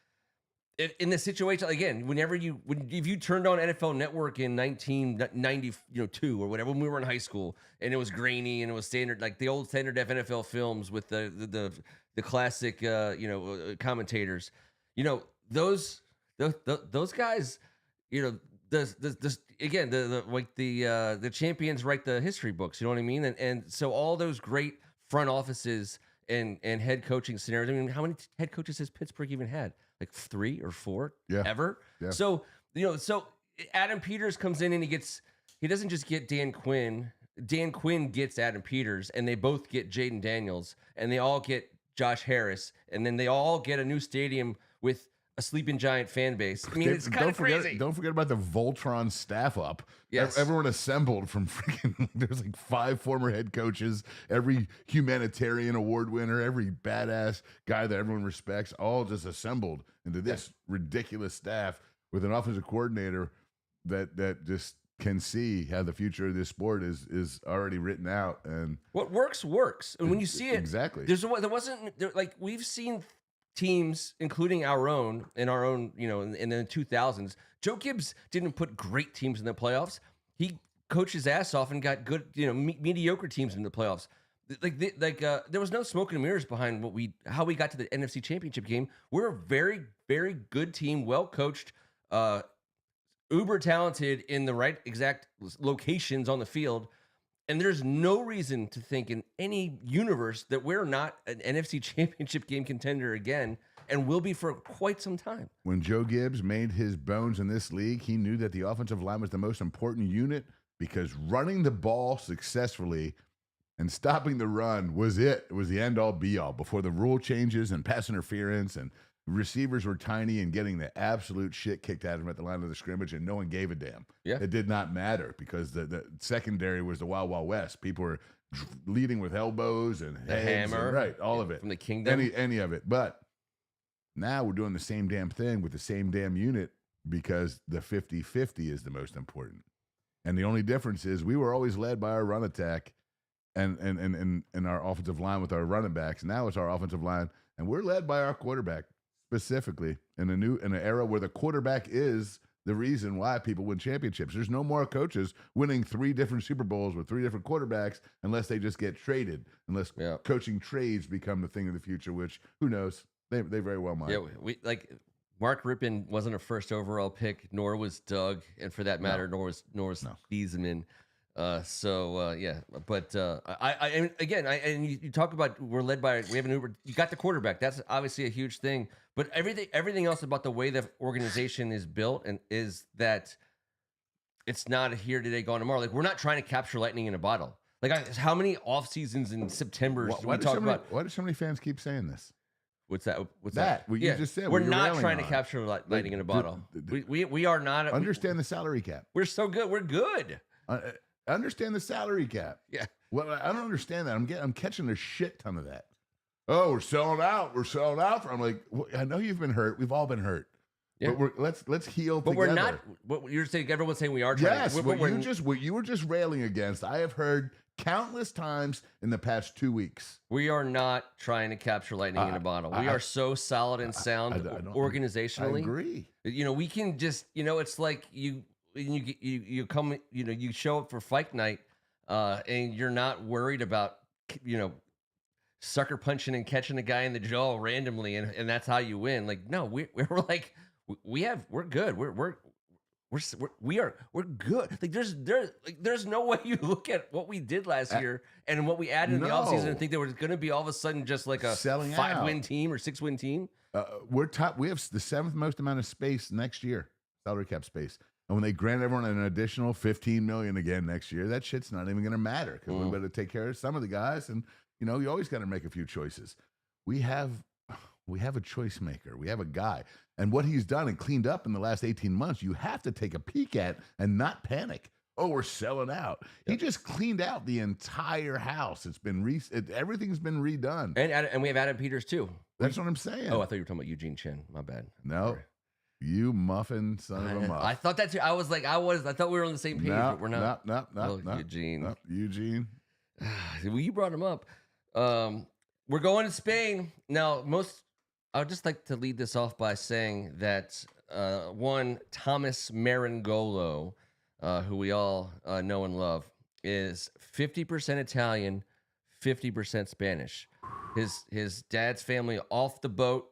in this situation, again, if you turned on NFL Network in 1992 or whatever, when we were in high school, and it was grainy and it was standard, like the old standard def NFL films with the classic, commentators, those guys, the champions write the history books. You know what I mean? And so all those great front offices and head coaching scenarios. I mean, how many head coaches has Pittsburgh even had? Like 3 or 4 ever. Yeah. So Adam Peters comes in and he doesn't just get Dan Quinn. Dan Quinn gets Adam Peters, and they both get Jaden Daniels, and they all get Josh Harris, and then they all get a new stadium with a sleeping giant fan base. I mean, it's kind of crazy. Don't forget about the Voltron staff up. Yes. Everyone assembled from freaking, there's like 5 former head coaches, every humanitarian award winner, every badass guy that everyone respects, all just assembled into this ridiculous staff with an offensive coordinator that just can see how the future of this sport is already written out. And what works. And when you see it, exactly. We've seen teams, including our own, in the 2000s. Joe Gibbs didn't put great teams in the playoffs. He coached his ass off and got good, mediocre teams in the playoffs. There was no smoke and mirrors behind how we got to the NFC Championship game. We're a very, very good team, well coached, uber talented in the right exact locations on the field. And there's no reason to think in any universe that we're not an NFC Championship game contender again, and will be for quite some time. When Joe Gibbs made his bones in this league, he knew that the offensive line was the most important unit because running the ball successfully and stopping the run was it. It was the end-all, be-all. Before the rule changes and pass interference and receivers were tiny and getting the absolute shit kicked out of them at the line of the scrimmage, and no one gave a damn. Yeah. It did not matter because the secondary was the Wild Wild West. People were leading with elbows and the heads hammer, and, right, all of it. From the kingdom. Any of it. But now we're doing the same damn thing with the same damn unit because the 50-50 is the most important. And the only difference is we were always led by our run attack and our offensive line with our running backs. Now it's our offensive line, and we're led by our quarterback. Specifically in an era where the quarterback is the reason why people win championships. There's no more coaches winning 3 different Super Bowls with 3 different quarterbacks unless they just get traded, unless coaching trades become the thing of the future, which who knows? They very well might. Yeah, we Mark Rippon wasn't a first overall pick, nor was Doug, and for that matter, nor was Thieseman. But you talk about we have an Uber. You got the quarterback. That's obviously a huge thing. But everything else about the way the organization is built and is that it's not a here today, gone tomorrow. Like we're not trying to capture lightning in a bottle. How many off seasons in September Why do so many fans keep saying this? What's that? What you just said. We're not trying to capture lightning in a bottle. We are not. Understand the salary cap. We're so good. We're good. Understand the salary cap. Yeah. Well, I don't understand that. I'm catching a shit ton of that. Oh, we're selling out. I'm like, I know you've been hurt. We've all been hurt. Yeah. But let's heal together. But we're not. What you're saying? Everyone's saying we are trying. Yes. What you were just railing against. I have heard countless times in the past 2 weeks. We are not trying to capture lightning in a bottle. We are so solid and sound organizationally. I agree. We can just. It's like you come. You show up for fight night, and you're not worried about sucker punching and catching a guy in the jaw randomly, and that's how you win. Like, no, we're good. We're good. Like there's no way you look at what we did last year and what we added in the offseason and think that we're going to be all of a sudden just like a 5-win team or 6-win team. We're top. We have the 7th most amount of space next year, salary cap space. And when they grant everyone an additional $15 million again next year, that shit's not even going to matter because we better take care of some of the guys. And you always got to make a few choices. We have We have a choice maker. We have a guy. And what he's done and cleaned up in the last 18 months, you have to take a peek at and not panic. Oh, we're selling out. Yep. He just cleaned out the entire house. It's been everything's been redone. And we have Adam Peters too. That's what I'm saying. Oh, I thought you were talking about Eugene Chin. My bad. No. Sorry. You muffin son of a muff. I thought that too. I thought we were on the same page, but we're not. No, Eugene. No, Eugene. Well, you brought him up. We're going to Spain. Now, I would just like to lead this off by saying that one, Thomas Meringolo, who we all know and love, is 50% Italian, 50% Spanish. His dad's family off the boat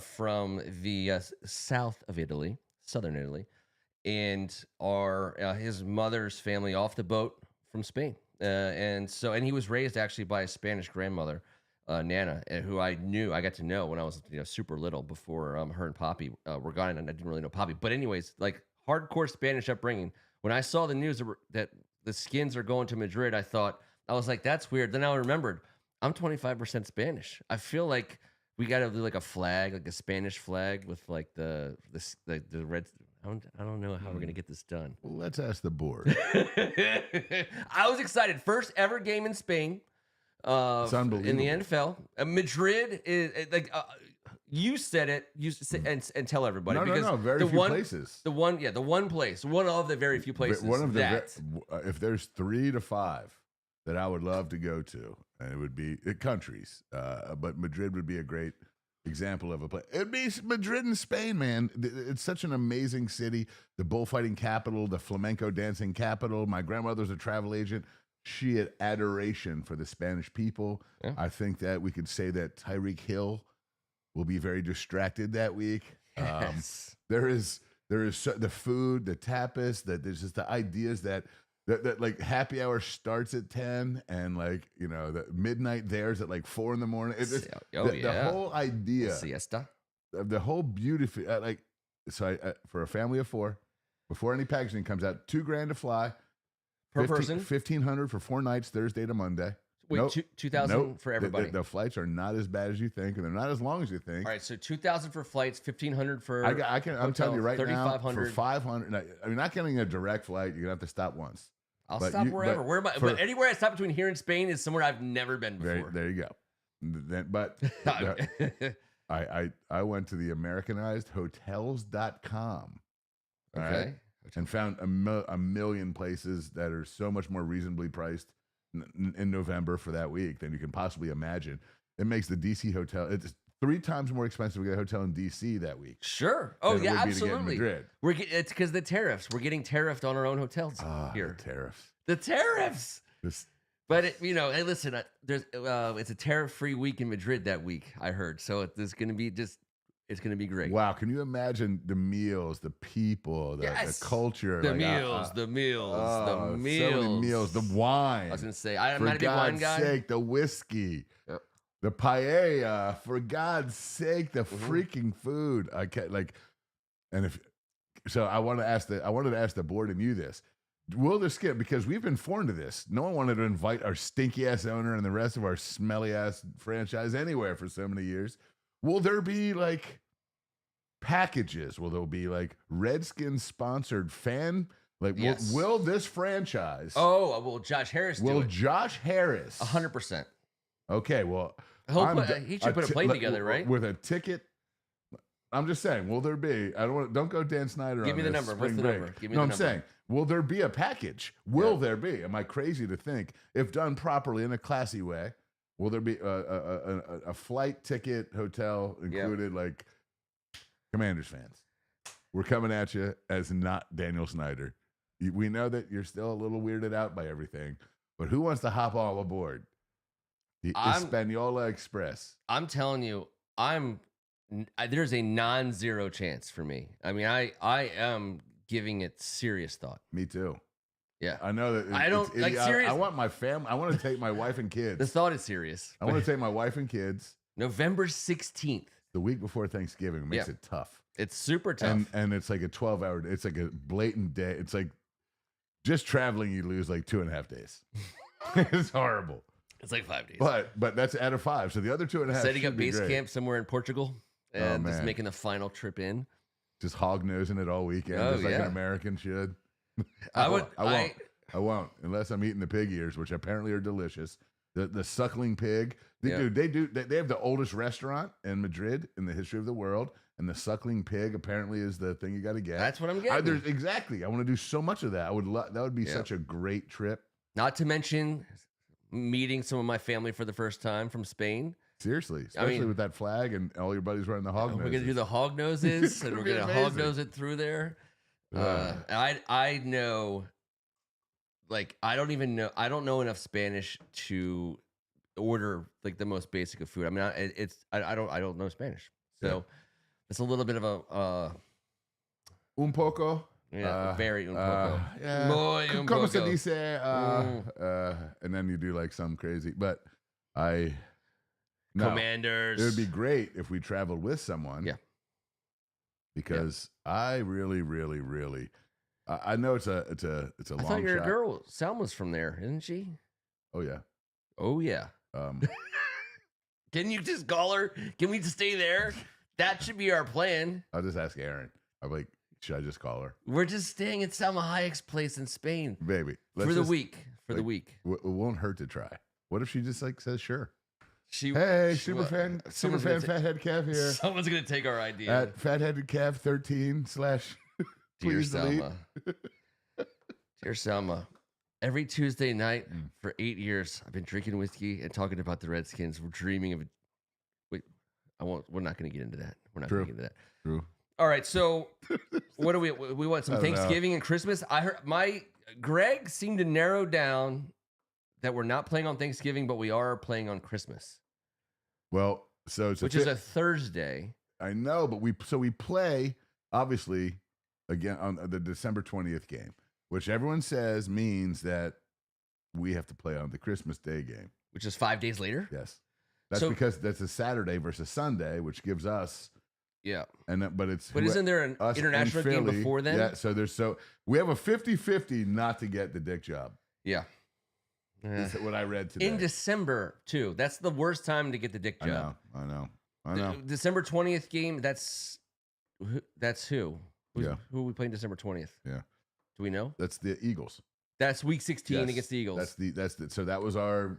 from the south of Italy, southern Italy, and his mother's family off the boat from Spain. And he was raised actually by a Spanish grandmother, Nana, who I got to know when I was super little before her and Poppy were gone, and I didn't really know Poppy. But anyways, like hardcore Spanish upbringing. When I saw the news that the Skins are going to Madrid, I was like, that's weird. Then I remembered I'm 25% Spanish. I feel like we got to do like a flag, like a Spanish flag with like the red. I don't know how we're gonna get this done. Well, let's ask the board. I was excited. First ever game in Spain. It's unbelievable. In the NFL. Madrid is like you said it. And tell everybody. No. Very few places. The one place. One of the very few places. If there's 3 to 5 that I would love to go to, and it would be countries, but Madrid would be a great example of a place. It'd be Madrid in Spain, man. It's such an amazing city. The bullfighting capital, the flamenco dancing capital. My grandmother's a travel agent. She had adoration for the Spanish people. Yeah. I think that we could say that Tyreek Hill will be very distracted that week. Yes. There is the food, the tapas, there's just the ideas that like happy hour starts at 10 and like, the midnight there's at like 4 a.m. The whole idea, siesta, the whole beauty, for a family of 4, before any packaging comes out, $2,000 to fly per person, $1,500 for 4 nights, Thursday to Monday. Wait, nope. 2,000 for everybody. The flights are not as bad as you think, and they're not as long as you think. All right, so 2,000 for flights, 1,500 for. I'm telling you right now, for 500. I mean, not getting a direct flight. You're gonna have to stop once. I'll stop wherever. But anywhere I stop between here and Spain is somewhere I've never been before. There you go. But I went to the Americanized Hotels.com. Okay. Right? And found a million places that are so much more reasonably priced in November for that week than you can possibly imagine. It makes the DC hotel, it's 3 times more expensive to get a hotel in DC that week. Sure. Oh yeah, absolutely. It's because the tariffs. We're getting tariffed on our own hotels here. The tariffs. But hey, listen, it's a tariff-free week in Madrid that week. I heard, so it's going to be it's going to be great. Wow, can you imagine the meals, the people, the culture, the meals, the meals, so many meals, the wine. I was going to say, I'm not a big wine guy. For God's sake, the whiskey. Yep. The paella, for God's sake, the freaking food. I can't I wanted to ask the board and you this. Will there skip? Because we've been foreign to this. No one wanted to invite our stinky ass owner and the rest of our smelly ass franchise anywhere for so many years. Will there be like packages? Will there be like Redskins sponsored fan? Like, yes. Will this franchise? Oh, will Josh Harris do it? Josh Harris? 100%. Okay, well. He should put a plane together, right? With a ticket. I'm just saying, will there be? Don't go Dan Snyder. Give me the number. What's the number? Give me the number. I'm saying, will there be a package? Will there be? Am I crazy to think, if done properly in a classy way, will there be a flight, ticket, hotel included? Like, Commanders fans, we're coming at you as not Daniel Snyder. We know that you're still a little weirded out by everything, but who wants to hop all aboard the Hispaniola Express? I'm telling you, there's a non-zero chance for me. I mean, I am giving it serious thought. Me too. Yeah, I know that. Serious. I want my family. I want to take my wife and kids. The thought is serious. I want to take my wife and kids. November 16th, the week before Thanksgiving, makes it tough. It's super tough, and it's like a 12-hour. It's like a blatant day. It's like just traveling, you lose like 2.5 days. It's horrible. It's like 5 days. But that's out of 5. So the other 2.5 setting up should be base great. camp somewhere in Portugal and just man. making the final trip in. Just hog nosing it all weekend, just like an American should. I won't unless I'm eating the pig ears, which apparently are delicious. The suckling pig, they have the oldest restaurant in Madrid in the history of the world, and the suckling pig apparently is the thing you got to get. That's what I'm getting. Exactly. I want to do so much of that. That would be such a great trip. Not to mention meeting some of my family for the first time from Spain. Seriously, especially with that flag and all your buddies running the hog noses. We're gonna do the hog noses, and we're gonna hog nose it through there. I know, like I don't know enough Spanish to order like the most basic of food. I mean, I don't know Spanish, so it's a little bit of a un poco. Yeah, very un poco. Muy un poco. Como se dice? And then you do like some crazy, but Commanders. It would be great if we traveled with someone. Yeah. Because I really, really, really, I know it's a long shot. I thought your girl Selma's from there, isn't she? Oh yeah. Oh yeah. Can you just call her? Can we just stay there? That should be our plan. I'll just ask Aaron. I'm like, should I just call her? We're just staying at Selma Hayek's place in Spain, baby, for the week. For the week, it won't hurt to try. What if she just like says sure? Superfan Fathead Kev here. Someone's gonna take our idea. At Fathead Kev 13/ Dear Selma. Dear Selma, every Tuesday night for 8 years, I've been drinking whiskey and talking about the Redskins. We're dreaming of. Wait, we're not gonna get into that. We're not gonna get into that. True. All right, so what do we want? Some Thanksgiving and Christmas. I heard Greg seemed to narrow down that we're not playing on Thanksgiving, but we are playing on Christmas. Well, so it's which is a Thursday. I know, but we play obviously again on the December 20th game, which everyone says means that we have to play on the Christmas Day game, which is 5 days later. Yes, that's because that's a Saturday versus Sunday, which gives us but isn't there an international game before then? Yeah, so we have a 50-50 not to get the dick job. Yeah. Is what I read today. In December, too. That's the worst time to get the dick job. I know. The December 20th game, that's who? Who are we playing December 20th? Yeah. Do we know? That's the Eagles. That's week 16 against the Eagles. So that was our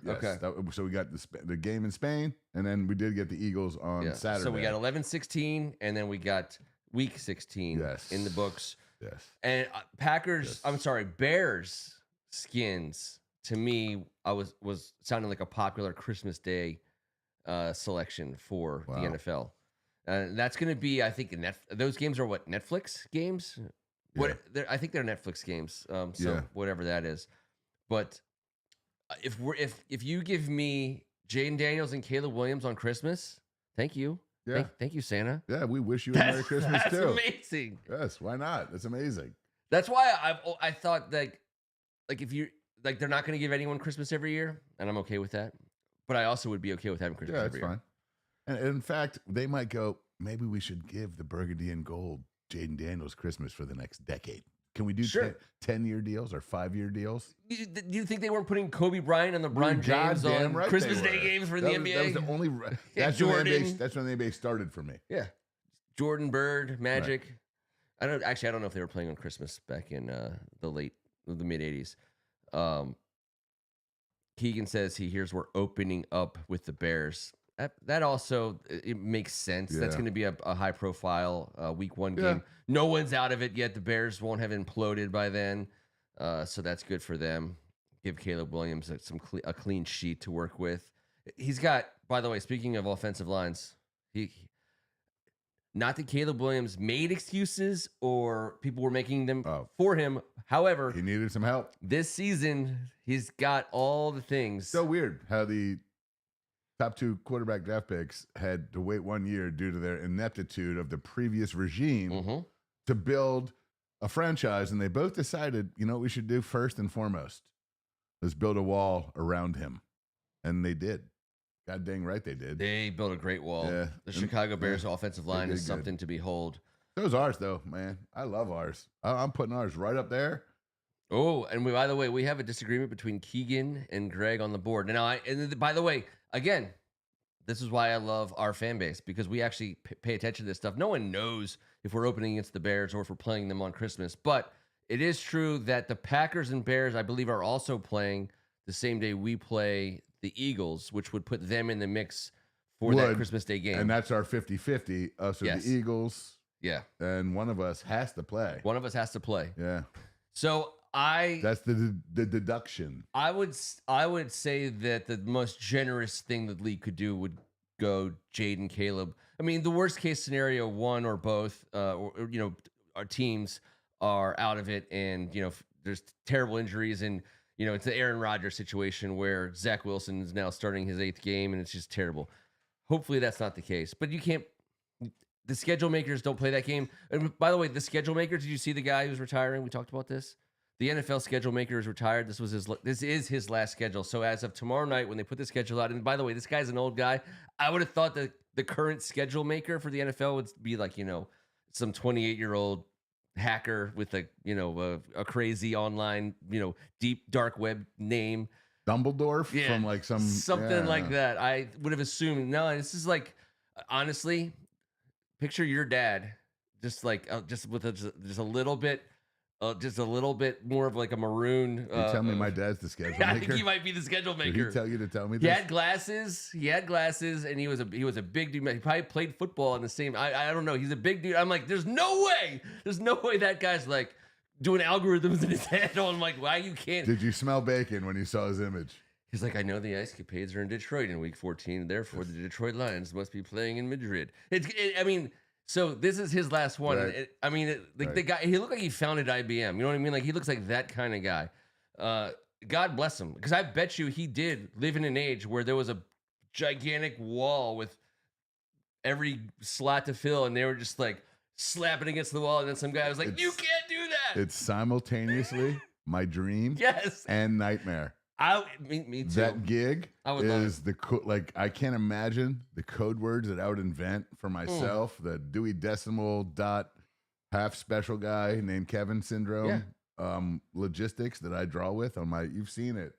so we got the game in Spain, and then we did get the Eagles on Saturday. So we got 11-16, and then we got week 16 in the books. Yes. And Bears skins. To me, I was sounding like a popular Christmas Day selection for the NFL. That's going to be, I think, those games are what, Netflix games? I think they're Netflix games. Whatever that is. But if you give me Jaden Daniels and Caleb Williams on Christmas, thank you. Yeah. Thank you, Santa. Yeah, we wish you a Merry Christmas too. That's amazing. Yes, why not? That's amazing. That's why I thought like if you. Like, they're not going to give anyone Christmas every year, and I'm okay with that. But I also would be okay with having Christmas every year. Yeah, that's fine. And in fact, they might go, maybe we should give the burgundy and gold Jaden Daniels Christmas for the next decade. Can we do 10-year deals or 5-year deals? Do you think they weren't putting Kobe Bryant and LeBron James on Christmas Day games for the NBA? That was the only. That's when the NBA started for me. Yeah, Jordan, Bird, Magic. Right. I don't know if they were playing on Christmas back in the mid '80s. Keegan says he hears we're opening up with the Bears. That also, it makes sense. Yeah. That's going to be a high profile week 1 game. No one's out of it yet. The Bears won't have imploded by then. So that's good for them. Give Caleb Williams a clean sheet to work with. He's got, by the way, speaking of offensive lines, not that Caleb Williams made excuses or people were making them for him. However, he needed some help. This season, he's got all the things. So weird how the top 2 quarterback draft picks had to wait 1 year due to their ineptitude of the previous regime to build a franchise. And they both decided, you know what we should do first and foremost? Let's build a wall around him. And they did. God dang right they did. They built a great wall. Yeah. The Chicago Bears offensive line is something to behold. Those ours, though, man. I love ours. I'm putting ours right up there Oh, and by the way, we have a disagreement between Keegan and Greg on the board. Now, by the way, again, this is why I love our fan base because we actually pay attention to this stuff. No one knows if we're opening against the Bears or if we're playing them on Christmas, but it is true that the Packers and Bears, I believe, are also playing the same day we play the Eagles, which would put them in the mix for that Christmas Day game. And that's our 50-50, us or the Eagles. Yeah. And one of us has to play. One of us has to play. Yeah. So that's the deduction. I would say that the most generous thing the league could do would go Jade and Caleb. I mean, the worst case scenario, one or both, or our teams are out of it, and there's terrible injuries, and it's the Aaron Rodgers situation where Zach Wilson is now starting his 8th game, and it's just terrible. Hopefully, that's not the case, but you can't. The schedule makers don't play that game. And by the way, the schedule makers, did you see the guy who's retiring? We talked about this. The NFL schedule maker is retired. This is his last schedule. So as of tomorrow night, when they put the schedule out, and by the way, this guy's an old guy. I would have thought that the current schedule maker for the NFL would be like some 28-year-old hacker with a crazy online deep dark web name, Dumbledore from something like that. I would have assumed. No, this is like honestly, picture your dad just with just a little bit. Just a little bit more of like a maroon. You tell me my dad's the schedule maker? I think he might be the schedule maker. Did he tell you to tell me this? He had glasses, and he was a big dude. He probably played football in the same. I don't know. He's a big dude. I'm like, there's no way that guy's like doing algorithms in his head. I'm like, why you can't? Did you smell bacon when you saw his image? He's like, I know the Ice Capades are in Detroit in Week 14. Therefore, the Detroit Lions must be playing in Madrid. I mean. So this is his last one. Right. The guy, he looked like he founded IBM. You know what I mean? Like he looks like that kind of guy. God bless him, because I bet you he did live in an age where there was a gigantic wall with every slot to fill, and they were just like slapping against the wall, and then some guy was like, "You can't do that." It's simultaneously my dream, and nightmare. Me too. That gig is I can't imagine the code words that I would invent for myself. The Dewey Decimal dot half special guy named Kevin syndrome logistics that I draw with on my. You've seen it.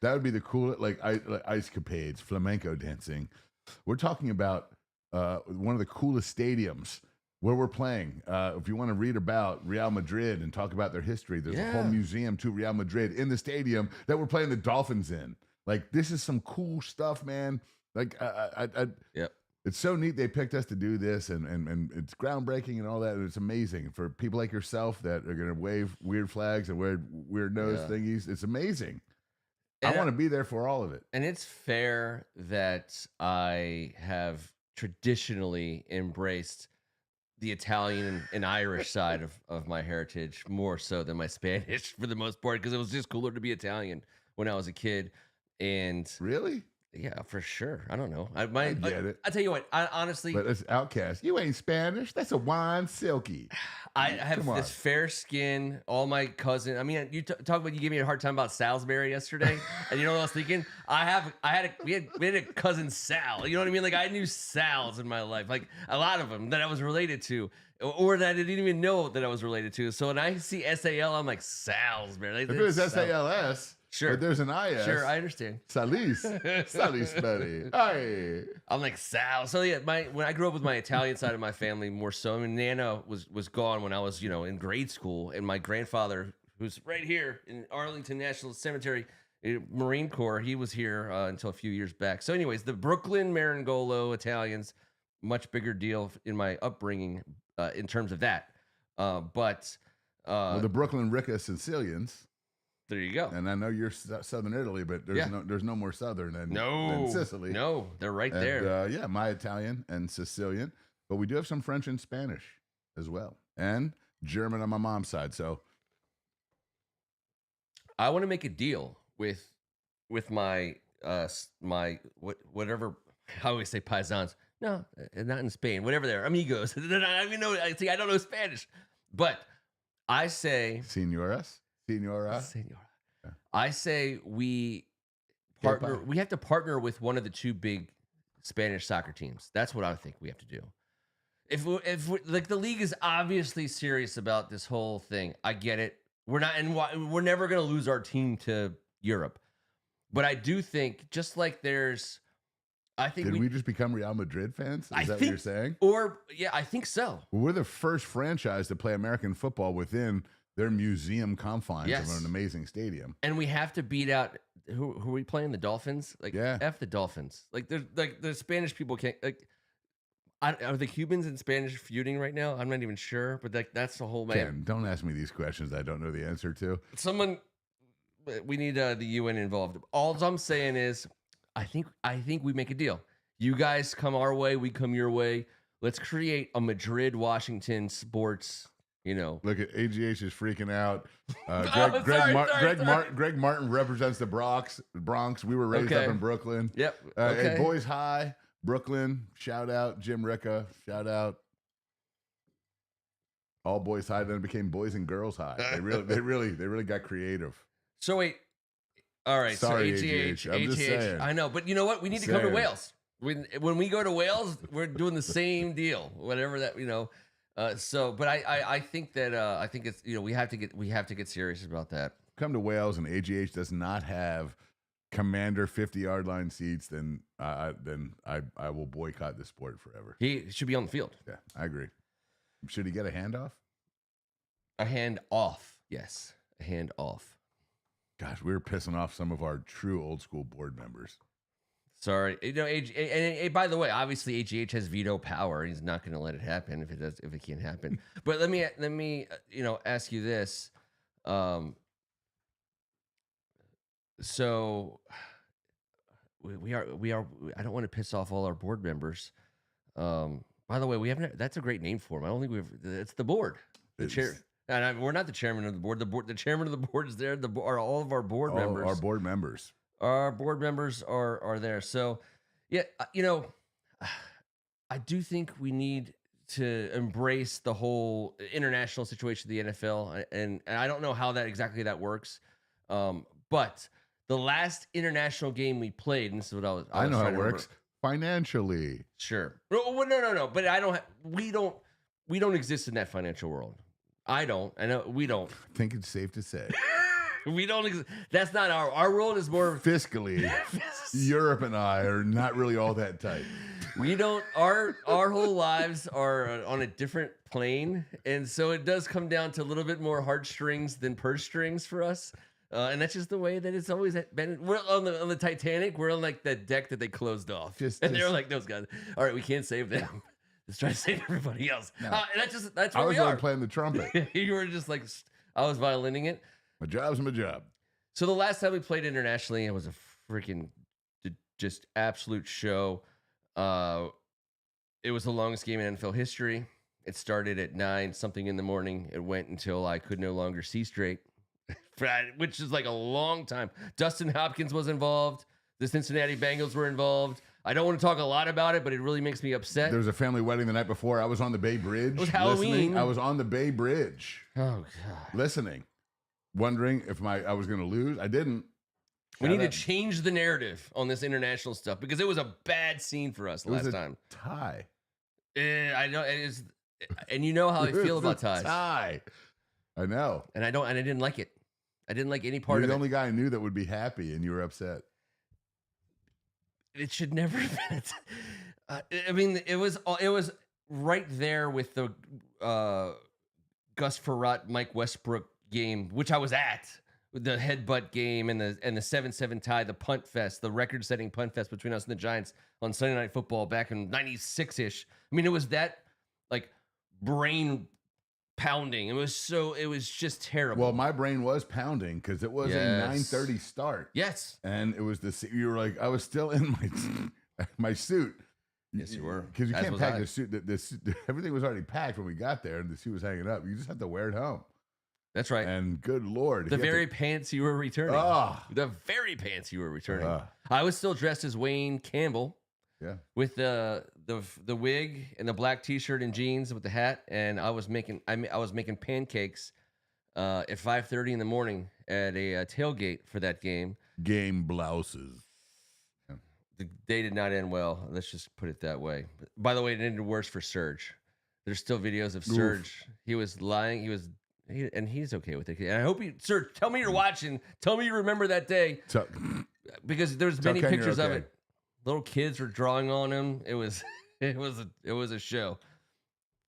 That would be the coolest. Like ice capades, flamenco dancing. We're talking about one of the coolest stadiums where we're playing. If you want to read about Real Madrid and talk about their history, there's a whole museum to Real Madrid in the stadium that we're playing the Dolphins in. Like, this is some cool stuff, man. Like, it's so neat they picked us to do this, and it's groundbreaking and all that. And it's amazing for people like yourself that are going to wave weird flags and wear weird nose thingies. It's amazing. And I want to be there for all of it. And it's fair that I have traditionally embraced the Italian and Irish side of my heritage more so than my Spanish for the most part, because it was just cooler to be Italian when I was a kid. And really? Yeah, for sure. I don't know. I get it. I tell you what, honestly. But it's Outcast. You ain't Spanish. That's a wine silky. I have this fair skin. All my cousins. I mean, you talk about, you gave me a hard time about Salisbury yesterday, and you know what I was thinking? We had a cousin Sal. You know what I mean? Like, I knew Sals in my life, like a lot of them that I was related to, or that I didn't even know that I was related to. So when I see SAL, I'm like, Salisbury. Like, if it was SALS. Sure. But there's an IS. Sure, I understand. Salis. Salis, buddy. Aye. I'm like, Sal. So yeah, when I grew up with my Italian side of my family more so, I mean, Nana was gone when I was, in grade school. And my grandfather, who's right here in Arlington National Cemetery, Marine Corps, he was here until a few years back. So anyways, the Brooklyn Meringolo Italians, much bigger deal in my upbringing in terms of that. But the Brooklyn Ricca Sicilians. There you go. And I know you're Southern Italy, but there's no more Southern than Sicily. No, they're right there. My Italian and Sicilian, but we do have some French and Spanish as well, and German on my mom's side. So I want to make a deal with my whatever. I always say paisans. No, not in Spain. Whatever they're amigos. I don't even know. I don't know Spanish, but I say Señoras. Senora. Yeah. I say we partner. We have to partner with one of the two big Spanish soccer teams. That's what I think we have to do. If like, the league is obviously serious about this whole thing, I get it. We're not, and we're never going to lose our team to Europe. But I do think, just like I think Did we just become Real Madrid fans? Is that what you're saying? Yeah, I think so. Well, we're the first franchise to play American football within their museum confines of an amazing stadium. And we have to beat out who are we playing? The Dolphins? Like, F the Dolphins. Like, there's like the Spanish people can't like. Are the Cubans and Spanish feuding right now? I'm not even sure, but that's the whole. Ken, don't ask me these questions I don't know the answer to. We need the UN involved. All I'm saying is, I think we make a deal. You guys come our way, we come your way. Let's create a Madrid, Washington sports. Look at AGH is freaking out. Greg Martin represents the Bronx. We were raised up in Brooklyn. Yep. Hey, Boys High, Brooklyn. Shout out Jim Ricca. Shout out all Boys High. Then it became Boys and Girls High. They really got creative. So wait. All right. Sorry, so AGH. I'm just saying. I know, but you know what? We need to come to Wales. When we go to Wales, we're doing the same deal. Whatever that but I think that I think it's we have to get serious about that. Come to Wales and AGH does not have Commander 50-yard line seats, then I will boycott the sport forever. He should be on the field. Yeah, I agree. Should he get a handoff? A hand off, yes, a hand off. Gosh, we were pissing off some of our true old school board members. Sorry, and by the way, obviously AGH has veto power. He's not going to let it happen if it can't happen. But let me ask you this. So we are. I don't want to piss off all our board members. By the way, that's a great name for him. I don't think it's the board, the chair. And we're not the chairman of the board. The chairman of the board is there. Are all of our board members. Our board members. Our board members are there. So, yeah, I do think we need to embrace the whole international situation of the NFL, and I don't know how exactly that works. But the last international game we played, and this is what I know how it works financially. Sure. No. But we don't exist in that financial world. I don't. I know we don't. I think it's safe to say. We don't. That's not our world is more fiscally. Europe and I are not really all that tight. We don't. Our whole lives are on a different plane, and so it does come down to a little bit more heartstrings than purse strings for us. And that's just the way that it's always been. We're on the Titanic. We're on like the deck that they closed off, and they're like, those guys. All right, we can't save them. Let's try to save everybody else. No. And that's where we are. I was playing the trumpet. You were just like, I was violining it. My job's my job. So the last time we played internationally, it was a freaking just absolute show. It was the longest game in NFL history. It started at 9-something in the morning. It went until I could no longer see straight, which is like a long time. Dustin Hopkins was involved. The Cincinnati Bengals were involved. I don't want to talk a lot about it, but it really makes me upset. There was a family wedding the night before. I was on the Bay Bridge. It was Halloween. Listening. I was on the Bay Bridge. Oh, God. Listening. Wondering if I was going to lose. I didn't. We need to change the narrative on this international stuff because it was a bad scene for us last time. Tie. I know it is, and you know how I feel about ties. Tie. I know. And I didn't like it. I didn't like any part of it. You're the only guy I knew that would be happy, and you were upset. It should never have been. I mean, it was right there with the Gus Frerotte, Mike Westbrook game, which I was at, the headbutt game and the 7-7 tie, the punt fest, the record-setting punt fest between us and the Giants on Sunday Night Football back in 96-ish. I mean, it was that like brain pounding. It was just terrible. Well, my brain was pounding because it was a 9:30 start. Yes. And it was you were like, I was still in my suit. Yes, you were. Because you can't pack the suit. Everything was already packed when we got there, and the suit was hanging up. You just have to wear it home. That's right. And good Lord. The very pants you were returning. The very pants you were returning. I was still dressed as Wayne Campbell. Yeah. With the wig and the black t-shirt and jeans with the hat, and I was making pancakes at 5:30 in the morning at a tailgate for that game. Game blouses. Yeah. The day did not end well. Let's just put it that way. By the way, it ended worse for Serge. There's still videos of Serge. He was lying. He was And he's okay with it. And I hope you, sir, tell me you're watching. Tell me you remember that day So, because there's many Ken, you're pictures of okay. it. Little kids were drawing on him. It was it was a show.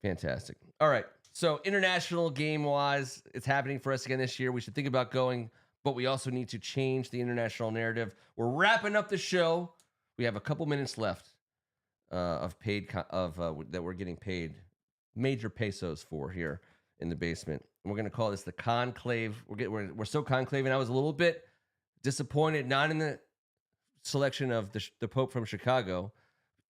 Fantastic. All right. So international game wise, it's happening for us again this year. We should think about going, but we also need to change the international narrative. We're wrapping up the show. We have a couple minutes left of paid that we're getting paid major pesos for here in the basement. And we're going to call this the conclave. We're so conclave, and I was a little bit disappointed not in the selection of the Pope from Chicago.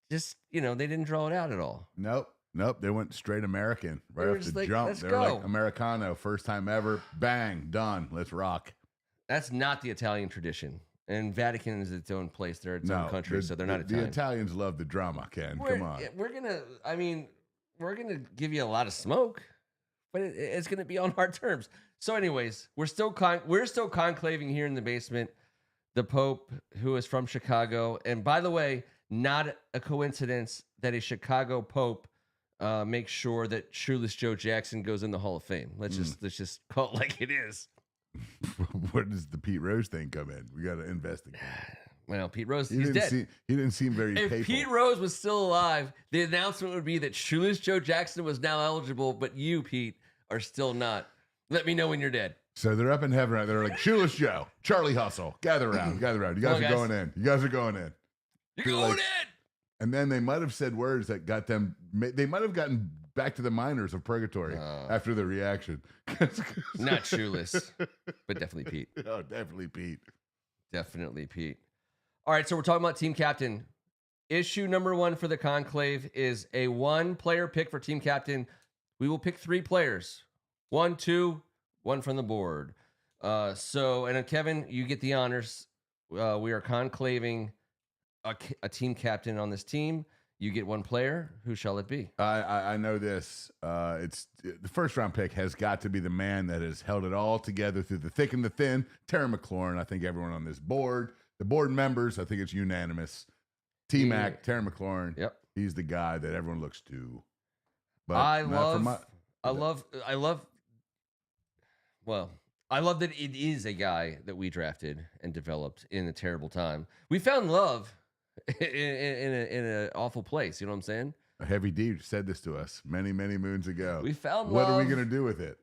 Just, they didn't draw it out at all. Nope. They went straight American right off the like, jump. let's They go. were like Americano, first time ever. Bang, done. Let's rock. That's not the Italian tradition. And Vatican is its own place. They're its own country, so they're not Italian. The Italians love the drama, Ken. Come on. We're gonna give you a lot of smoke, but it's gonna be on hard terms. So, anyways, we're still conclaving here in the basement. The Pope, who is from Chicago, and by the way, not a coincidence that a Chicago Pope makes sure that Shoeless Joe Jackson goes in the Hall of Fame. Let's just call it like it is. Where does the Pete Rose thing come in? We got to investigate. Well, Pete Rose, he's dead. He didn't seem very If papal. Pete Rose was still alive, the announcement would be that Shoeless Joe Jackson was now eligible, but you, Pete, are still not. Let me know when you're dead. So they're up in heaven, right? They're like, Shoeless Joe, Charlie Hustle, gather around. You guys are going in. You're going in. You're going in. And then they might have said words that got them. They might have gotten back to the minors of purgatory after the reaction. Not Shoeless, but definitely Pete. Oh, definitely Pete. Definitely Pete. All right, so we're talking about team captain. Issue number 1 for the conclave is a 1-player pick for team captain. We will pick 3 players. 1, 2, 1 from the board. And Kevin, you get the honors. We are conclaving a team captain on this team. You get 1 player. Who shall it be? I know this. It's the first round pick has got to be the man that has held it all together through the thick and the thin. Terry McLaurin. I think everyone on this board, the board members, I think it's unanimous. T-Mac, Terry McLaurin. Yep. He's the guy that everyone looks to. But I love that it is a guy that we drafted and developed in a terrible time. We found love in an awful place. You know what I'm saying? Heavy D said this to us many, many moons ago. We found what love. What are we going to do with it?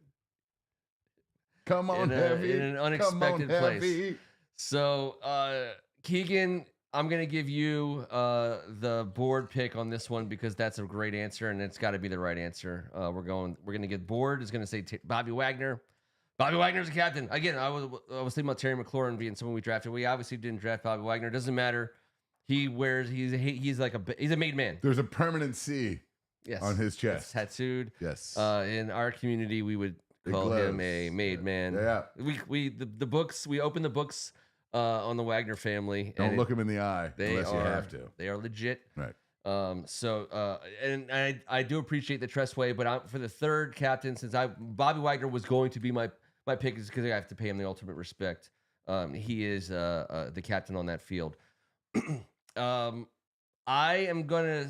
Come on, Heavy. In an unexpected place. So, Keegan, I'm going to give you the board pick on this one because that's a great answer, and it's got to be the right answer. We're going to get board. It's going to say Bobby Wagner. Bobby Wagner's the captain. Again, I was thinking about Terry McLaurin being someone we drafted. We obviously didn't draft Bobby Wagner. It doesn't matter. He's a made man. There's a permanent C on his chest. It's tattooed. Yes. In our community, we would call him a made man. Yeah. The books, we open the books on the Wagner family. Don't look him in the eye unless you have to. They are legit. Right. And I do appreciate the Tressway, but for the third captain, since Bobby Wagner was going to be my pick, is because I have to pay him the ultimate respect. He is the captain on that field. I'm gonna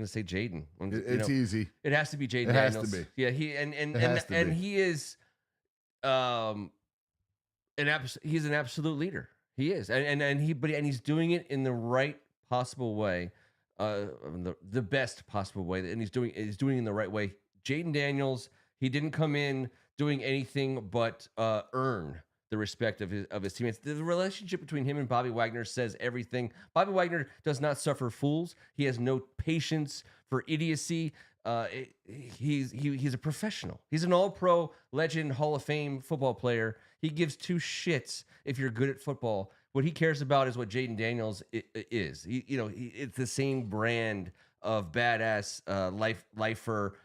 say Jaden. It's easy. It has to be Jaden. It has Daniels. to be. Yeah, he is he's an absolute leader. He is, and he's doing it in the right possible way, the best possible way, and he's doing it in the right way. Jaden Daniels, he didn't come in doing anything but earn the respect of his teammates. The relationship between him and Bobby Wagner says everything. Bobby Wagner does not suffer fools. He has no patience for idiocy. He's a professional. He's an all-pro legend, Hall of Fame football player. He gives 2 shits if you're good at football. What he cares about is what Jaden Daniels is. It's the same brand of badass lifer.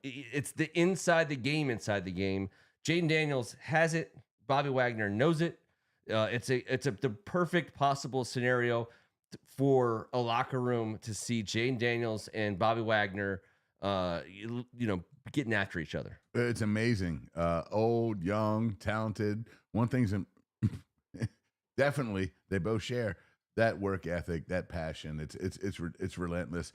It's the inside the game. Jaden Daniels has it. Bobby Wagner knows it. It's the perfect possible scenario for a locker room to see Jaden Daniels and Bobby Wagner, getting after each other. It's amazing. Old, young, talented. One thing's definitely they both share that work ethic, that passion. It's relentless.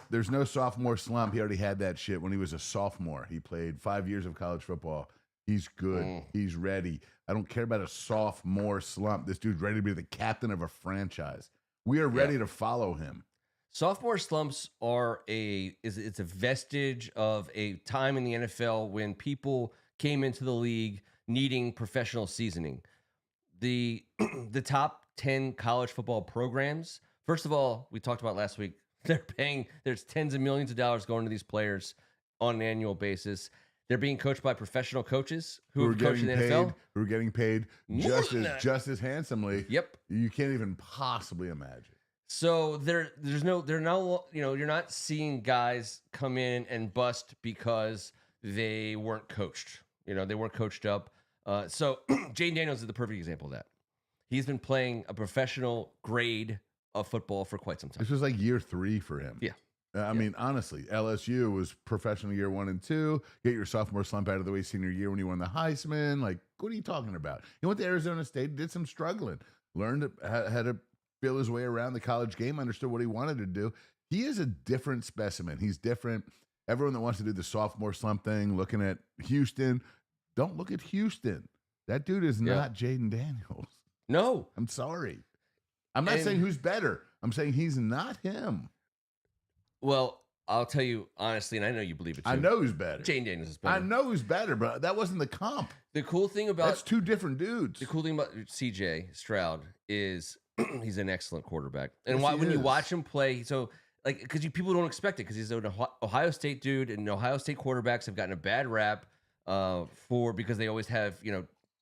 there's no sophomore slump. He already had that shit when he was a sophomore. He played 5 years of college football. He's good. He's ready. I don't care about a sophomore slump. This dude's ready to be the captain of a franchise. We are ready to follow him. Sophomore slumps are it's a vestige of a time in the NFL when people came into the league needing professional seasoning. The top 10 college football programs, first of all, we talked about last week, there's tens of millions of dollars going to these players on an annual basis. They're being coached by professional coaches who are coaching the NFL. Who are getting paid just as handsomely. Yep. You can't even possibly imagine. So they're not seeing guys come in and bust because they weren't coached. They weren't coached up. So Jayden Daniels is the perfect example of that. He's been playing a professional grade of football for quite some time. This was like year 3 for him. Yeah. I mean, honestly, LSU was professional year 1 and 2. Get your sophomore slump out of the way senior year when you won the Heisman. Like, what are you talking about? He went to Arizona State, did some struggling, learned how to feel his way around the college game, understood what he wanted to do. He is a different specimen. He's different. Everyone that wants to do the sophomore slump thing, looking at Houston, don't look at Houston. That dude is not Jayden Daniels. No. I'm sorry. I'm not saying who's better. I'm saying he's not him. Well, I'll tell you honestly, and I know you believe it too. I know who's better. Jayden Daniels is better. I know who's better, but that wasn't the comp. The cool thing about that's 2 different dudes. The cool thing about CJ Stroud is he's an excellent quarterback, and Yes, when you watch him play, because people don't expect it because he's an Ohio State dude, and Ohio State quarterbacks have gotten a bad rap because they always have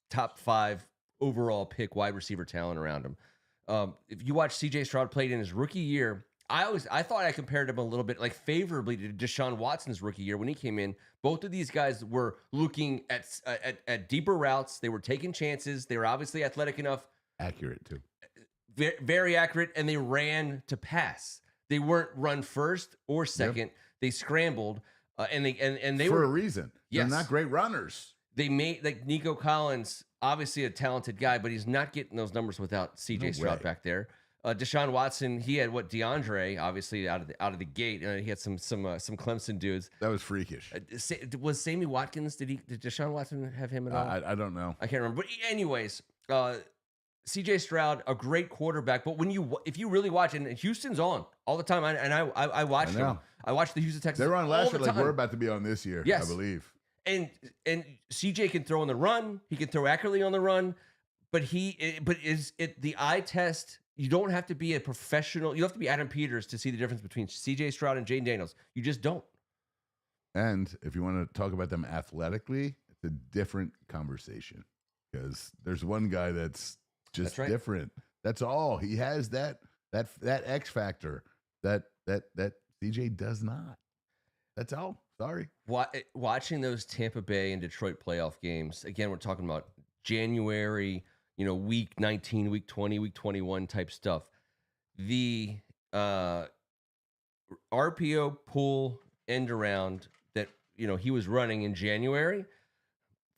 top 5 overall pick wide receiver talent around him. If you watch CJ Stroud played in his rookie year, I thought I compared him a little bit favorably to Deshaun Watson's rookie year when he came in. Both of these guys were looking at deeper routes. They were taking chances. They were obviously athletic enough, accurate too, very, very accurate, and they ran to pass. They weren't run first or second. Yep. They scrambled, and they for were a reason. They're not great runners. They made Nico Collins, obviously a talented guy, but he's not getting those numbers without CJ Stroud back there. Deshaun Watson, he had DeAndre obviously out of the gate. He had some Clemson dudes. That was freakish. Was Sammy Watkins? Did Deshaun Watson have him at all? I don't know. I can't remember. But anyways, CJ Stroud, a great quarterback. But if you really watch, and Houston's on all the time, I watched them. I watched the Houston Texans. They were on last year, like we're about to be on this year. Yes. I believe. And CJ can throw on the run. He can throw accurately on the run. But the eye test. You don't have to be a professional. You don't have to be Adam Peters to see the difference between CJ Stroud and Jayden Daniels. You just don't. And if you want to talk about them athletically, it's a different conversation because there's one guy that's just different. That's all. He has that X factor that CJ does not. That's all. Sorry. Watching those Tampa Bay and Detroit playoff games, again, we're talking about January, week 19, week 20, week 21 type stuff. The RPO pull end around that, he was running in January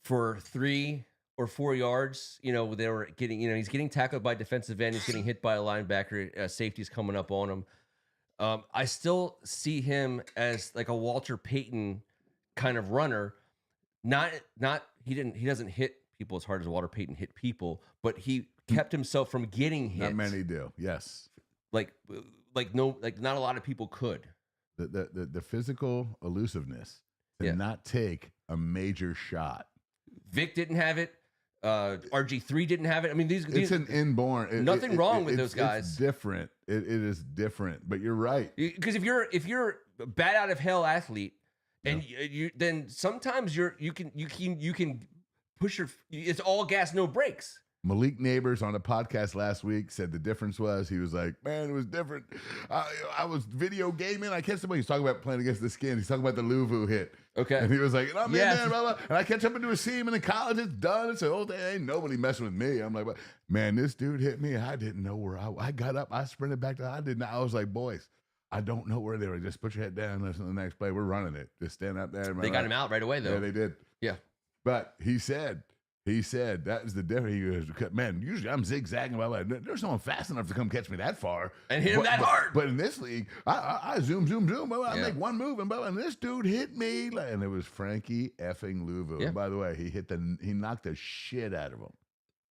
for 3 or 4 yards, they were getting, he's getting tackled by defensive end. He's getting hit by a linebacker. Safety's coming up on him. I still see him as like a Walter Payton kind of runner. He doesn't hit people as hard as Walter Payton hit people, but he kept himself from getting hit. Not many do. Yes. Not a lot of people could. The physical elusiveness to not take a major shot. Vic didn't have it. RG3 didn't have it. I mean, it's an inborn. Nothing wrong with those guys. It's different. It is different. But you're right. Because if you're a bat out of hell athlete, and you then sometimes you can push it's all gas, no brakes. Malik Neighbors on a podcast last week said the difference was, he was like, man, it was different. I was video gaming. I catch somebody, he's talking about playing against the Skins. He's talking about the Louvu hit. Okay. And he was like, I'm in there, blah, blah. And I catch up into a seam and in college it's done. It's like, ain't nobody messing with me. I'm like, man, this dude hit me. I didn't know where I got up. I sprinted back to, I was like, boys, I don't know where they were. Just put your head down. Listen to the next play. We're running it. Just stand up there. They got him out right away, though. Yeah, they did. Yeah. But he said, He said that is the difference. He goes, man, usually I'm zigzagging. There's no one fast enough to come catch me that far. And hit him that hard. But in this league, I zoom. I make one move, and this dude hit me. And it was Frankie effing Louvu. Yeah. And by the way, he knocked the shit out of him.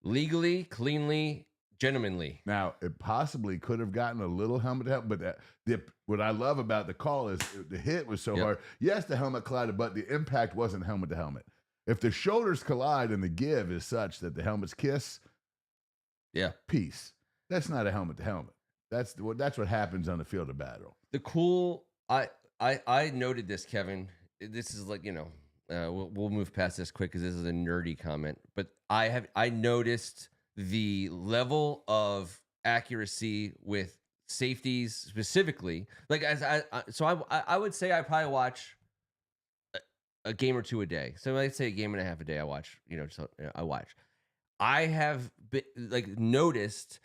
Legally, cleanly, gentlemanly. Now, it possibly could have gotten a little helmet to help, but what I love about the call is the hit was so hard. Yes, the helmet collided, but the impact wasn't helmet to helmet. If the shoulders collide and the give is such that the helmets kiss, peace. That's not a helmet to helmet. That's what happens on the field of battle. I noted this, Kevin. This is like, we'll move past this quick because this is a nerdy comment. But I noticed the level of accuracy with safeties specifically. Like I would say I probably watch a game or two a day. So let's say a game and a half a day I watch, I watch. I have noticed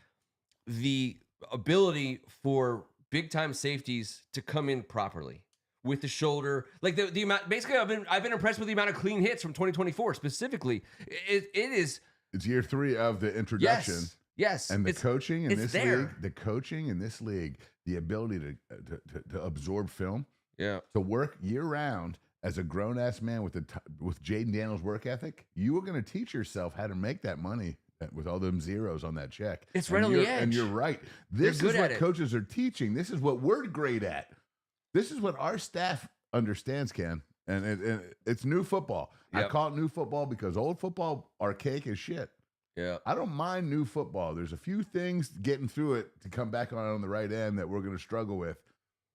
the ability for big time safeties to come in properly with the shoulder. Like the amount, basically I've been impressed with the amount of clean hits from 2024 specifically. It is. It's year 3 of the introduction. Yes. And the coaching in this league, the ability to absorb film, to work year round. As a grown-ass man with Jaden Daniels' work ethic, you are going to teach yourself how to make that money with all them zeros on that check. It's right on the edge. And you're right. This is what coaches are teaching. This is what we're great at. This is what our staff understands, Ken. And it's new football. Yep. I call it new football because old football, archaic as shit. Yeah. I don't mind new football. There's a few things getting through it to come back on the right end that we're going to struggle with.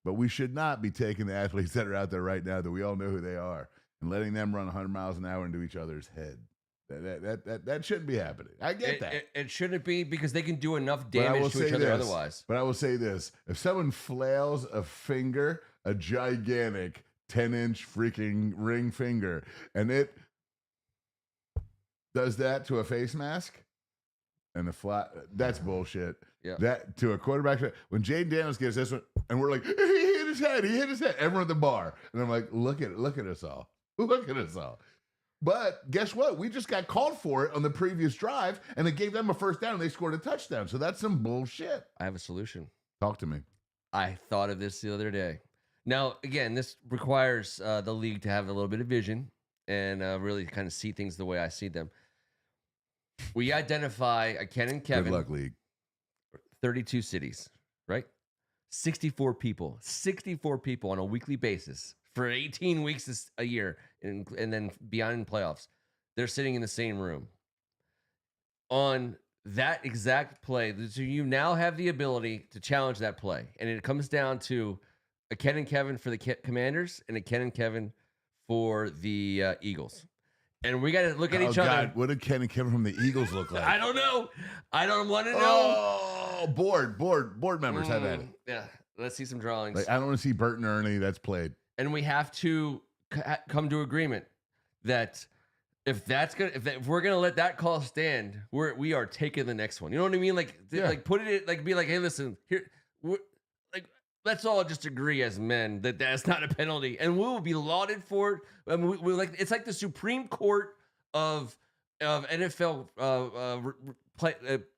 But we should not be taking the athletes that are out there right now that we all know who they are and letting them run 100 miles an hour into each other's head. That shouldn't be happening. I get that. It shouldn't be because they can do enough damage to each other otherwise. But I will say this. If someone flails a finger, a gigantic 10-inch freaking ring finger, and it does that to a face mask and the flat, that's bullshit. Yeah. That to a quarterback. When Jaden Daniels gets this one, and we're like, he hit his head. Everyone at the bar. And I'm like, look at us all. Look at us all. But guess what? We just got called for it on the previous drive, and it gave them a first down, and they scored a touchdown. So that's some bullshit. I have a solution. Talk to me. I thought of this the other day. Now, again, this requires the league to have a little bit of vision and really kind of see things the way I see them. We identify a Ken and Kevin. Good luck, league. 32 cities, right? 64 people on a weekly basis for 18 weeks a year, and then beyond in playoffs. They're sitting in the same room. On that exact play, so you now have the ability to challenge that play. And it comes down to a Ken and Kevin for the Commanders and a Ken and Kevin for the Eagles. And we got to look at each other. What did Ken and Kevin from the Eagles look like? I don't know. I don't want to know. Oh, board members have at it. Yeah, let's see some drawings. Like, I don't want to see Bert and Ernie. That's played. And we have to come to agreement that if we're gonna let that call stand, we are taking the next one. You know what I mean? Like put it like be like, hey, listen, here, let's all just agree as men that that's not a penalty, and we will be lauded for it. I mean, we like it's like the Supreme Court of NFL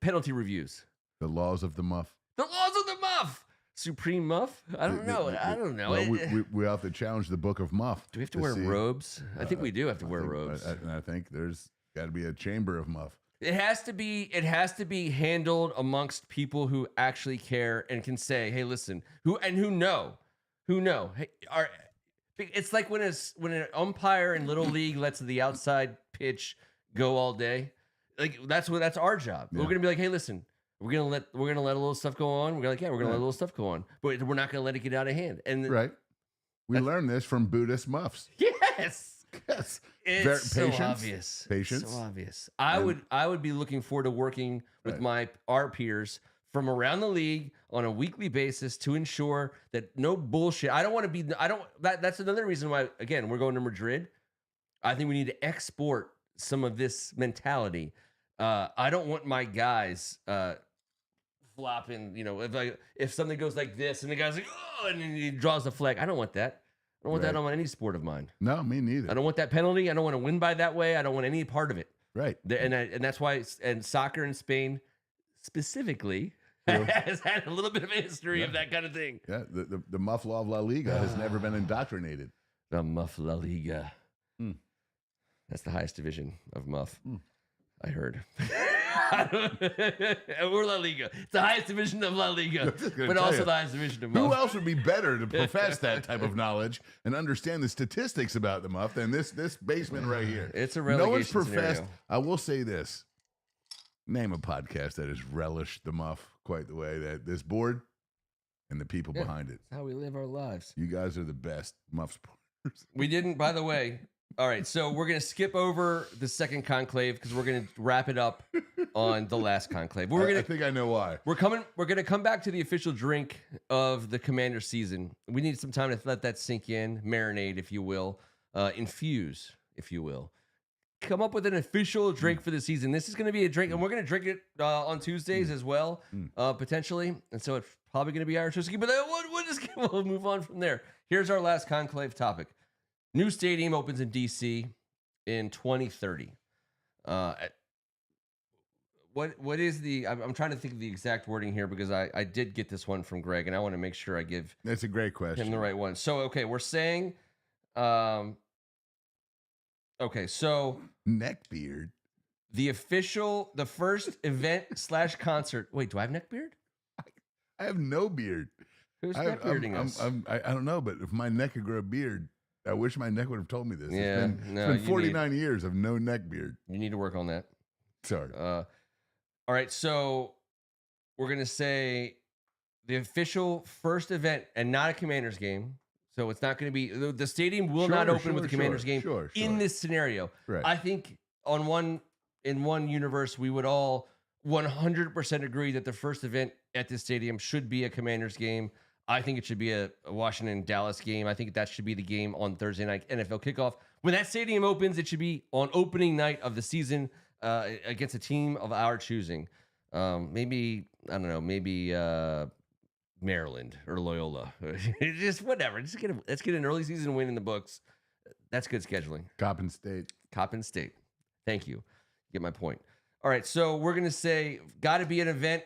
penalty reviews. The laws of the muff. The laws of the muff. Supreme muff? I don't know. I don't know. Well, we have to challenge the book of muff. Do we have to wear robes? I think we do have to wear robes. I think there's got to be a chamber of muff. It has to be handled amongst people who actually care and can say, "Hey, listen," who know. Hey, it's like when an umpire in Little League lets the outside pitch go all day. Like that's our job. Yeah. We're gonna be like, "Hey, listen, we're gonna let a little stuff go on." We're gonna let a little stuff go on, but we're not gonna let it get out of hand. And right, we learned this from Buddhist muffs. Yes. Yes, it's so obvious. Patience. So obvious. I would be looking forward to working with our peers from around the league on a weekly basis to ensure that no bullshit. I don't want to be. That's another reason why. Again, we're going to Madrid. I think we need to export some of this mentality. I don't want my guys flopping. You know, if something goes like this and the guy's like, oh, and then he draws the flag. I don't want that. I don't want that on any sport of mine. No, me neither. I don't want that penalty. I don't want to win by that way. I don't want any part of it. Right. And that's why and soccer in Spain specifically True. has had a little bit of a history of that kind of thing. Yeah, the muff law of La Liga has never been indoctrinated. The Muff La Liga. Mm. That's the highest division of Muff. Mm. I heard. We're La Liga. It's the highest division of La Liga, but also the highest division of Muff. Who else would be better to profess that type of knowledge and understand the statistics about the Muff than this basement right here? It's a relegation No one's professed. scenario. I will say this. Name a podcast that has relished the Muff quite the way that this board and the people behind it. That's how we live our lives. You guys are the best Muff supporters. We didn't, by the way. All right, so we're going to skip over the second conclave because we're going to wrap it up on the last conclave. I think I know why. We're going to come back to the official drink of the Commander season. We need some time to let that sink in, marinate, if you will, infuse, if you will. Come up with an official drink for the season. This is going to be a drink, and we're going to drink it on Tuesdays as well, potentially. And so it's probably going to be Irish whiskey, but we'll move on from there. Here's our last conclave topic. New stadium opens in D.C. in 2030. What is the? I'm trying to think of the exact wording here because I did get this one from Greg, and I want to make sure I give That's a great question. him the right one. So okay, we're saying, okay, so neckbeard. the first event / concert. Wait, do I have neckbeard? I have no beard. Who's neckbearding us? I don't know, but if my neck could grow a beard, I wish my neck would have told me this. Yeah, it's been 49 years of no neck beard. You need to work on that. Sorry. All right, so we're gonna say the official first event and not a Commanders game. So it's not going to be the stadium will not open with the Commanders game in this scenario. Right. I think in one universe we would all 100% agree that the first event at this stadium should be a Commanders game. I think it should be a Washington-Dallas game. I think that should be the game on Thursday night NFL kickoff. When that stadium opens, it should be on opening night of the season against a team of our choosing. Maybe, I don't know, maybe Maryland or Loyola. Just whatever. Let's get an early season win in the books. That's good scheduling. Coppin State. Thank you. Get my point. All right, so we're going to say got to be an event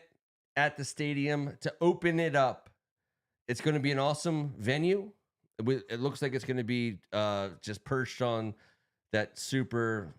at the stadium to open it up. It's going to be an awesome venue. It looks like it's going to be just perched on that super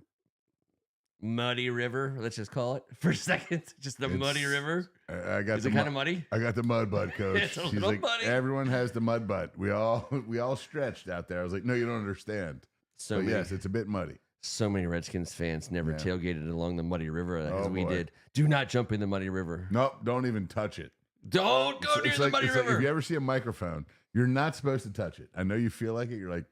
muddy river. Let's just call it for a second. Just the muddy river. Is it kind of muddy? I got the mud butt, coach. It's a little muddy. Everyone has the mud butt. We all stretched out there. I was like, no, you don't understand. Yes, it's a bit muddy. So many Redskins fans never tailgated along the muddy river as we did. Do not jump in the muddy river. Nope, don't even touch it. Don't go near the muddy river. Like if you ever see a microphone, you're not supposed to touch it. I know you feel like it. You're like,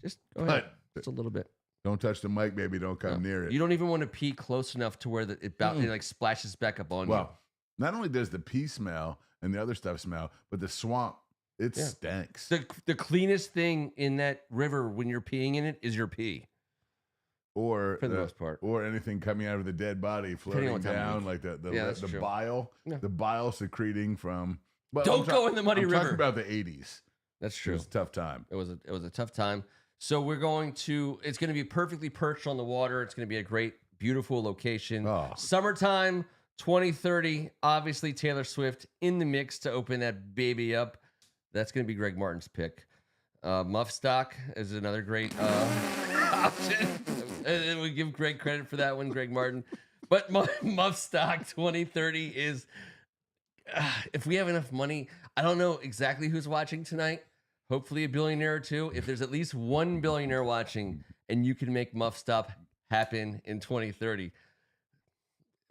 just go ahead. Just a little bit. Don't touch the mic, baby. Don't come near it. You don't even want to pee close enough to where it like splashes back up on you. Well, not only does the pee smell and the other stuff smell, but the swamp, it stinks. The cleanest thing in that river when you're peeing in it is your pee. Or for the most part, or anything coming out of the dead body floating down, like the bile, the bile secreting from. Well, don't go in the muddy river. Talking about the 80s. That's true. It was a tough time. It was a tough time. So it's going to be perfectly perched on the water. It's going to be a great, beautiful location. Oh. Summertime 2030. Obviously, Taylor Swift in the mix to open that baby up. That's going to be Greg Martin's pick. Muff Stock is another great option. And we give Greg credit for that one, Greg Martin. But Muff Stock 2030 is, if we have enough money, I don't know exactly who's watching tonight. Hopefully a billionaire or two. If there's at least one billionaire watching and you can make Muff Stock happen in 2030,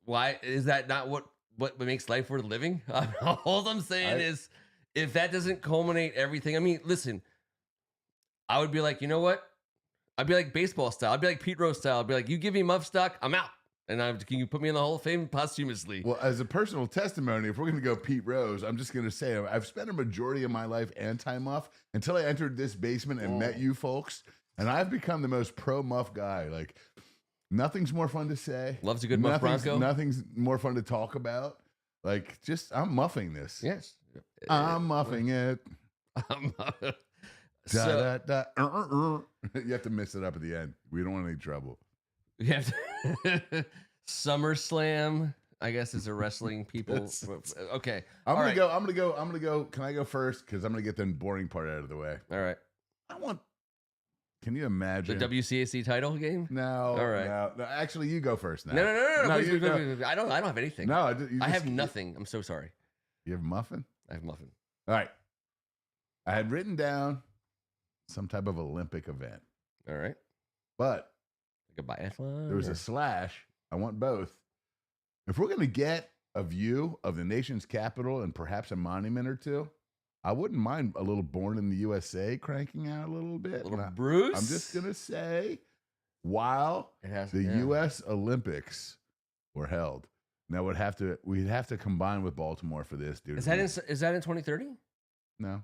why is that not what makes life worth living? All I'm saying is if that doesn't culminate everything, I mean, listen, I would be like, you know what? I'd be like baseball style. I'd be like Pete Rose style. I'd be like, you give me Muff Stock, I'm out. And can you put me in the Hall of Fame posthumously? Well, as a personal testimony, if we're going to go Pete Rose, I'm just going to say I've spent a majority of my life anti-Muff until I entered this basement and met you folks. And I've become the most pro-Muff guy. Like, nothing's more fun to say. Loves a good Muff Bronco. Nothing's more fun to talk about. Like, I'm muffing this. Yes. I'm muffing it. So, You have to mix it up at the end. We don't want any trouble. We have SummerSlam. I guess is a wrestling people. Okay. I'm All gonna right. go. I'm gonna go. Can I go first? Because I'm gonna get the boring part out of the way. All right. Can you imagine The WCAC title game? No. All right. No. Actually, you go first now. No. Please, you, please. I don't have anything. No, I have nothing. I'm so sorry. You have muffin? I have muffin. All right. I had written down some type of Olympic event. All right. But like a biathlon. There was a slash. I want both. If we're going to get a view of the nation's capital and perhaps a monument or two, I wouldn't mind a little Born in the USA cranking out a little bit. A little Bruce. I'm just going to say, while the U.S. Olympics were held, now we'd have to combine with Baltimore for this, dude. Is that in 2030? No.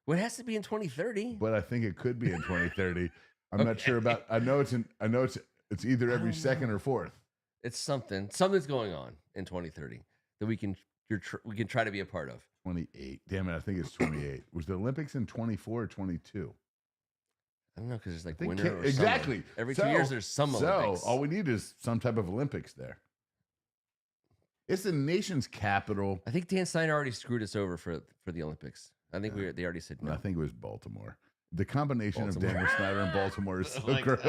Well, it has to be in 2030. But I think it could be in 2030. I'm not sure about. I know it's either every second or fourth. It's something's going on in 2030 that we can try to be a part of. 28. Damn it, I think it's 28. Was the Olympics in 24 or 22? I don't know, because there's like winter or exactly. Summer. Every 2 years there's some Olympics. So all we need is some type of Olympics there. It's the nation's capital. I think Dan Snyder already screwed us over for the Olympics. I think they already said no. I think it was Baltimore. The combination of Daniel Snyder and Baltimore is so gross.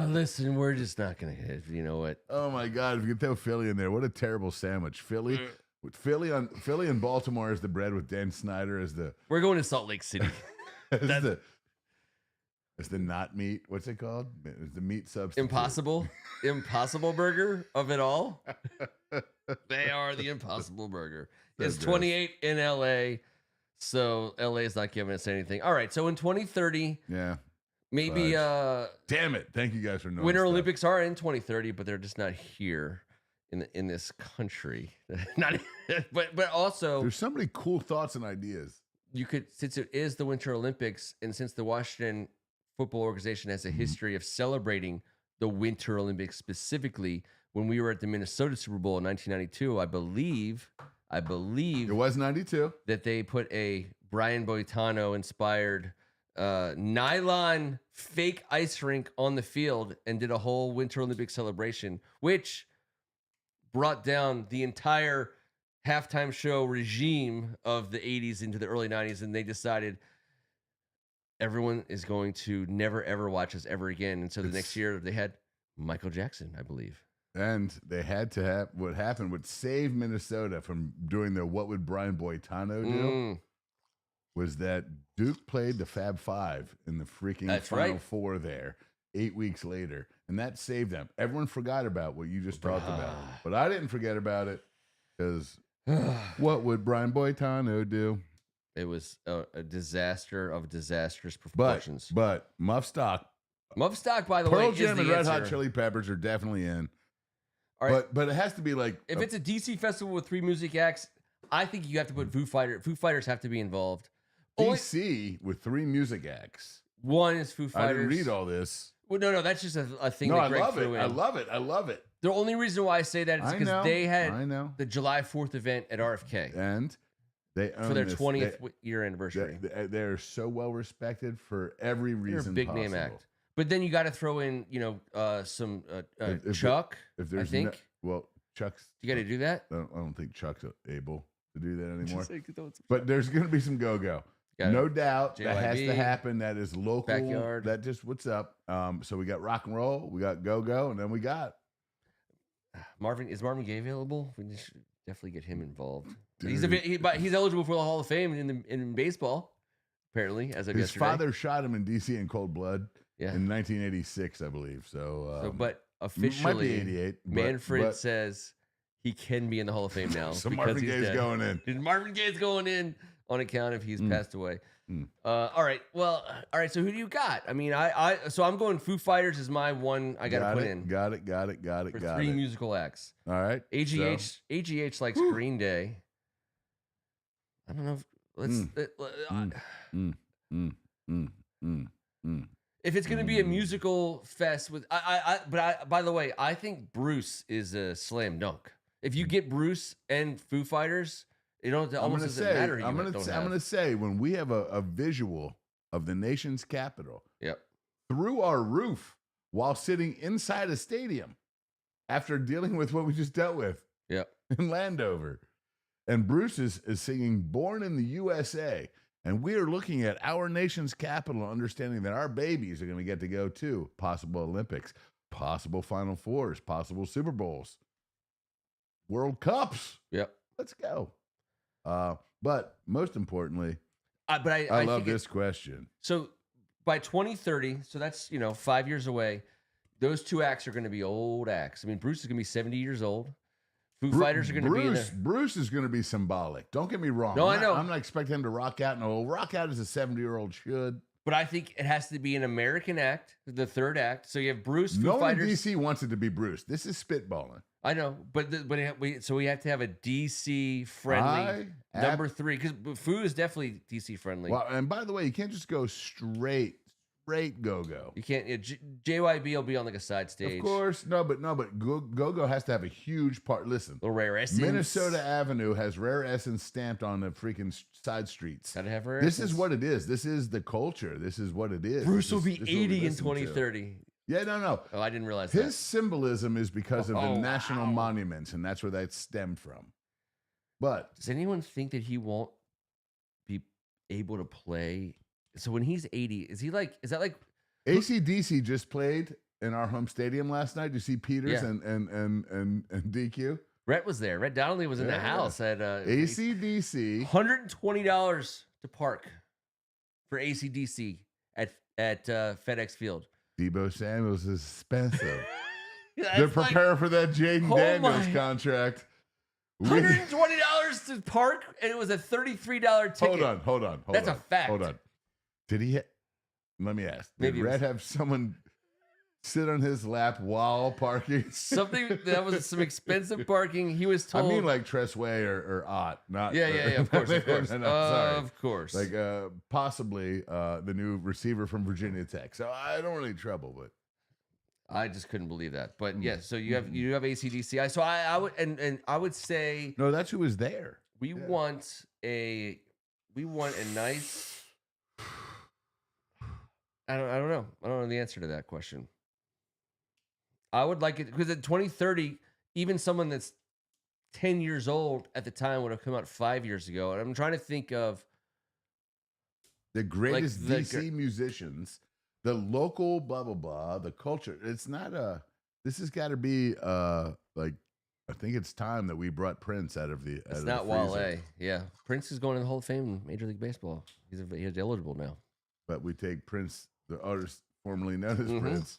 Listen, we're just not going to hit. You know what? Oh my God! If you could throw Philly in there, what a terrible sandwich. Philly and Baltimore as the bread, with Dan Snyder as the. We're going to Salt Lake City. as the not meat. What's it called? It's the meat substitute. Impossible burger of it all. They are the Impossible Burger. It's 28 in LA. So LA is not giving us anything. All right. So in 2030, maybe. Damn it! Thank you guys for knowing. Winter Olympics are in 2030, but they're just not here in this country. but also there's so many cool thoughts and ideas. You could, since it is the Winter Olympics, and since the Washington Football Organization has a history of celebrating the Winter Olympics specifically. When we were at the Minnesota Super Bowl in 1992, I believe it was 92 that they put a Brian Boitano inspired nylon fake ice rink on the field and did a whole Winter Olympic celebration, which brought down the entire halftime show regime of the 80s into the early 90s. And they decided everyone is going to never, ever watch us ever again. And so the next year they had Michael Jackson, I believe. And they had to have what happened would save Minnesota from doing the what would Brian Boitano do was that Duke played the Fab Five in the freaking Final Four there 8 weeks later. And that saved them. Everyone forgot about what you just talked about. But I didn't forget about it because what would Brian Boitano do? It was a disaster of disastrous proportions. But Muff Stock, by the way, Pearl Jam and Red Hot Chili Peppers are definitely in. All right. But it has to be like if it's a DC festival with 3 music acts, I think you have to put Foo Fighters. Foo Fighters have to be involved. DC with 3 music acts. One is Foo Fighters. I didn't read all this. Well, no, that's just a thing. No, that I Greg love threw it. in. I love it. The only reason why I say that is because they had the July 4th event at RFK, and they own for their 20th year anniversary. They're so well respected for every reason. They're a big name act. But then you got to throw in, some Chuck. If there's I think. Chuck's. You got to do that. I don't think Chuck's able to do that anymore. But there's going to be some go-go. No doubt JYB, that has to happen. That is local. Backyard. That just what's up. So we got rock and roll, we got go-go, and then we got Marvin. Is Marvin Gaye available? We should definitely get him involved. Dude. He's eligible for the Hall of Fame in baseball. Apparently, as of his yesterday. father shot him in DC in cold blood in 1986, I believe. But officially, might be 88. Manfred says he can be in the Hall of Fame now. So Marvin Gaye's going in. Marvin Gaye's going in on account of he's passed away. All right. Well, all right. So who do you got? I mean, so I'm going Foo Fighters is my one I got to put in. Got it. For 3 musical acts. All right. AGH likes Green Day. I don't know. If it's going to be a musical fest with, by the way, I think Bruce is a slam dunk. If you get Bruce and Foo Fighters, it almost doesn't matter. I'm going to say when we have a visual of the nation's capital, through our roof while sitting inside a stadium after dealing with what we just dealt with Yep. in Landover. And Bruce is singing Born in the USA. And we are looking at our nation's capital, understanding that our babies are going to get to go to possible Olympics, possible Final Fours, possible Super Bowls, World Cups. Yep. Let's go. But most importantly, But I love this question. So by 2030, so that's 5 years away. Those two acts are going to be old acts. I mean, Bruce is going to be 70 years old. Foo Fighters are going to be in there. Bruce is going to be symbolic. Don't get me wrong. No, I know. I'm not expecting him to rock out. No, rock out as a 70-year-old should. But I think it has to be an American act, the third act. So you have Bruce, Foo No one in Fighters. DC wants it to be Bruce. This is spitballing. I know, but we have to have a DC friendly number 3 because Foo is definitely DC friendly. Well, and by the way, you can't just go straight go-go. You can't. JYB will be on like a side stage. Of course, no, but go-go has to have a huge part. Listen, Little Rare Essence. Minnesota Avenue has Rare Essence stamped on the freaking side streets. Gotta have Rare This Essence. is what it is. This is the culture. This is what it is. Bruce will This be is what we 80 in listen to. 2030. Yeah, no. Oh, I didn't realize His that. symbolism is because of the national wow. monuments, and that's where that stemmed from. But Does anyone think that he won't be able to play? So when he's 80, is that like AC/DC just played in our home stadium last night? Did you see Peters Yeah. and DQ? Rhett was there? Rhett Donnelly was in the house at AC/DC. $120 to park for AC/DC at FedEx Field. Debo Samuels is expensive. That's They're preparing for that Jaden oh Daniels my- contract. $120 to park, and it was a $33 ticket. Hold on. That's a fact. Hold on. Did he? Let me ask. Did Maybe it Red was- have someone sit on his lap while parking? Something that was some expensive parking. He was told. I mean, like Tressway or Ott, not. Yeah, of course. No, sorry. Of course. Like possibly the new receiver from Virginia Tech. So I don't really trouble, but I just couldn't believe that. But yeah, so you have AC/DC. So I would and I would say no, that's who was there. we want a nice. I don't know. I don't know the answer to that question. I would like it because in 2030, even someone that's 10 years old at the time would have come out 5 years ago. And I'm trying to think of The greatest the DC musicians, the local blah blah blah, the culture. It's not this has got to be like I think it's time that we brought Prince out of the. It's not Wale. Yeah, Prince is going to the Hall of Fame in Major League Baseball. He's eligible now. But we take Prince, the artist formerly known as Prince.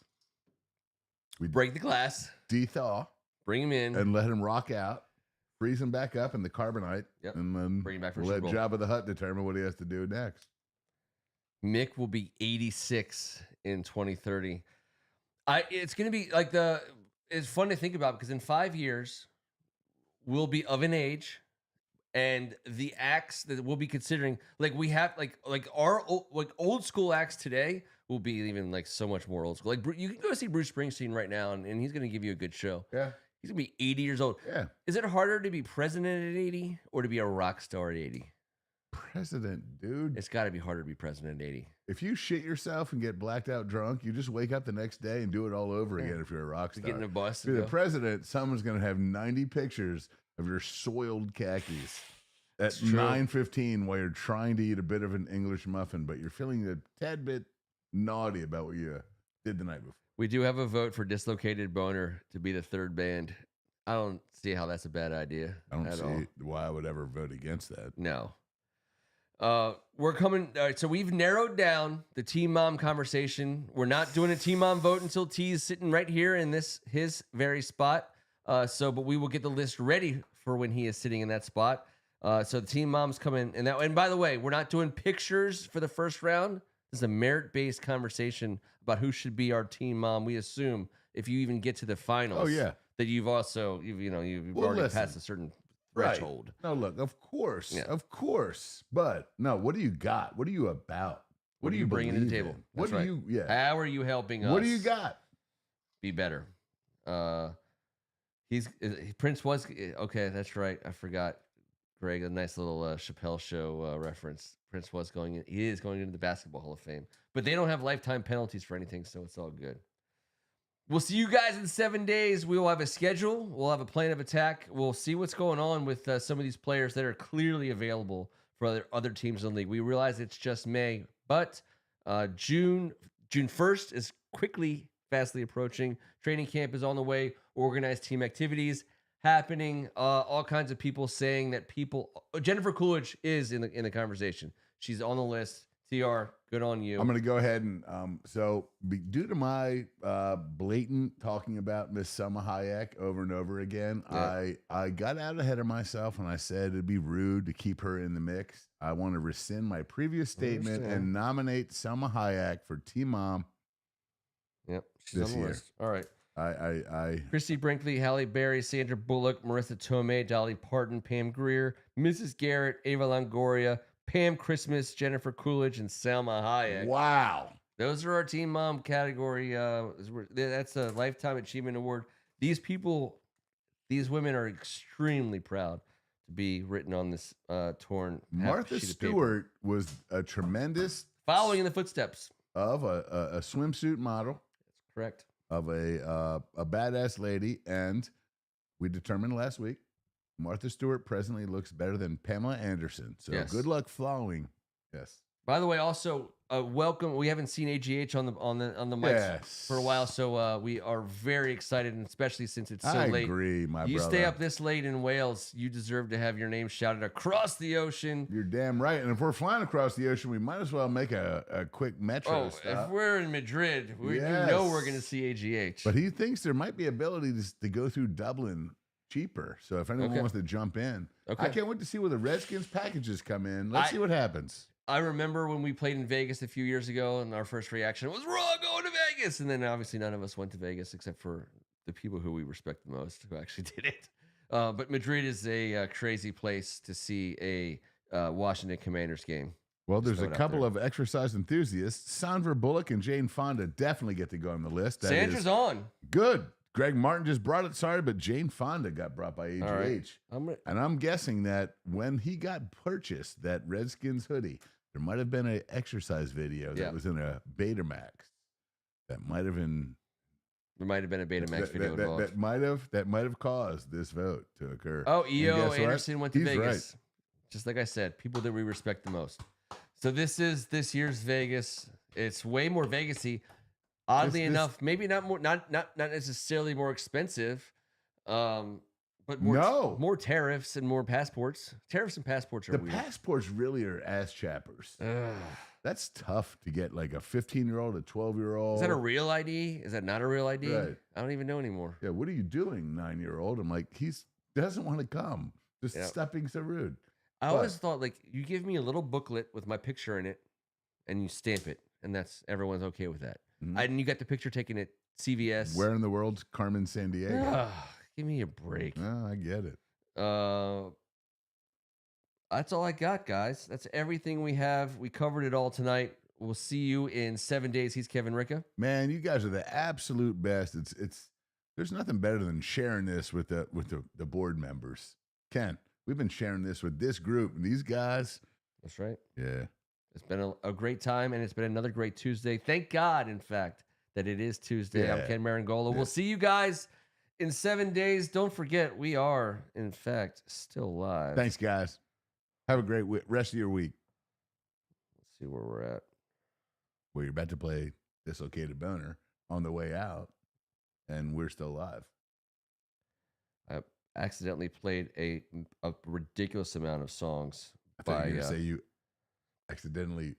We Break the glass, de-thaw, bring him in, and let him rock out, freeze him back up in the carbonite, and then bring him back for we'll Super let Bowl. Jabba the Hutt determine what he has to do next. Mick will be 86 in 2030. It's going to be like it's fun to think about because in 5 years we'll be of an age, and the acts that we'll be considering, like we have, like our old school acts today will be even like so much more old school. Like you can go see Bruce Springsteen right now, and he's going to give you a good show. Yeah, he's going to be 80 years old. Yeah, is it harder to be president at 80 or to be a rock star at 80? President, dude. It's got to be harder to be president at 80. If you shit yourself and get blacked out drunk, you just wake up the next day and do it all over again if you're a rock star. Get in a bus. If you're the president, someone's going to have 90 pictures of your soiled khakis at 9:15 while you're trying to eat a bit of an English muffin, but you're feeling a tad bit naughty about what you did the night before. We do have a vote for Dislocated Boner to be the third band. I don't see how that's a bad idea. I don't see all. why I would ever vote against that. No. We're coming. All right, so we've narrowed down the Team Mom conversation. We're not doing a Team Mom vote until T is sitting right here in his very spot. But we will get the list ready for when he is sitting in that spot. So the Team Mom's coming, and by the way, we're not doing pictures for the first round. This is a merit-based conversation about who should be our Team Mom. We assume if you even get to the finals, that you've already passed a certain threshold. Right. No, look, of course. But no, what do you got? What are you about? What do you bringing to the table? What do you? Yeah. How are you helping us? What do you got? Be better. Prince was okay. That's right. I forgot. Greg, a nice little Chappelle Show reference. Prince was he is going into the Basketball Hall of Fame, but they don't have lifetime penalties for anything, so it's all good. We'll see you guys in 7 days. We will have a schedule. We'll have a plan of attack. We'll see what's going on with some of these players that are clearly available for other teams in the league. We realize it's just May, but June 1st is fastly approaching. Training camp is on the way. Organized team activities happening. All kinds of people saying that Jennifer Coolidge is in the conversation. She's on the list. TR, good on you. I'm going to go ahead and due to my blatant talking about Miss Selma Hayek over and over again, yeah. I got out ahead of myself and I said it'd be rude to keep her in the mix. I want to rescind my previous statement and nominate Selma Hayek for Team Mom. Yep, she's on the list. All right. I Christy Brinkley, Halle Berry, Sandra Bullock, Marissa Tomei, Dolly Parton, Pam Grier, Mrs. Garrett, Ava Longoria, Pam Christmas, Jennifer Coolidge, and Selma Hayek. Wow. Those are our Team Mom category. That's a Lifetime Achievement Award. These women are extremely proud to be written on this torn Martha Stewart was a tremendous... Following in the footsteps. Of a swimsuit model. That's correct. Of a badass lady. And we determined last week, Martha Stewart presently looks better than Pamela Anderson. So good luck following. Yes. By the way, also welcome. We haven't seen AGH on the mics for a while, so we are very excited, and especially since it's so late. I agree, my brother. You stay up this late in Wales, you deserve to have your name shouted across the ocean. You're damn right. And if we're flying across the ocean, we might as well make a quick metro stop. If we're in Madrid, you know we're going to see AGH. But he thinks there might be ability to go through Dublin cheaper. So if anyone wants to jump in, I can't wait to see where the Redskins packages come in. Let's see what happens. I remember when we played in Vegas a few years ago, and our first reaction was, we're all going to Vegas. And then obviously none of us went to Vegas except for the people who we respect the most who actually did it. But Madrid is a crazy place to see a Washington Commanders game. Well, there's a couple of exercise enthusiasts. Sandra Bullock and Jane Fonda definitely get to go on the list. Sandra's on. Good. Greg Martin just brought it. Sorry, but Jane Fonda got brought by AGH. Right. And I'm guessing that when he got purchased, that Redskins hoodie, there might have been an exercise video that was in a Betamax. That might have been. There might have been a Betamax video involved. That might have caused this vote to occur. Oh, E.O. Anderson went to Vegas. Right. Just like I said, people that we respect the most. So this is this year's Vegas. It's way more Vegas-y. Oddly enough, maybe not necessarily more expensive, but more tariffs and more passports. Tariffs and passports are weird. The passports really are ass chappers. That's tough to get, like a 15-year-old, a 12-year-old. Is that a real ID? Is that not a real ID? Right. I don't even know anymore. Yeah, what are you doing, 9-year-old? I'm like, he doesn't want to come. Just stop being so rude. I always thought, like, you give me a little booklet with my picture in it, and you stamp it, and everyone's okay with that. And you got the picture taken at CVS. Where in the world's Carmen Sandiego? Give me a break. No, I get it. That's all I got, guys. That's everything we have. We covered it all tonight. We'll see you in 7 days. He's Kevin Ricca. Man, you guys are the absolute best. It's there's nothing better than sharing this with the board members. Ken, we've been sharing this with this group and these guys. That's right. Yeah. It's been a great time, and it's been another great Tuesday. Thank God, in fact, that it is Tuesday. I'm Ken Meringolo. We'll see you guys in 7 days. Don't forget, we are, in fact, still live. Thanks, guys. Have a great rest of your week. Let's see where we're at. Well, you're about to play Dislocated Boner on the way out, and we're still live. I accidentally played a ridiculous amount of songs. I thought you were going to say you accidentally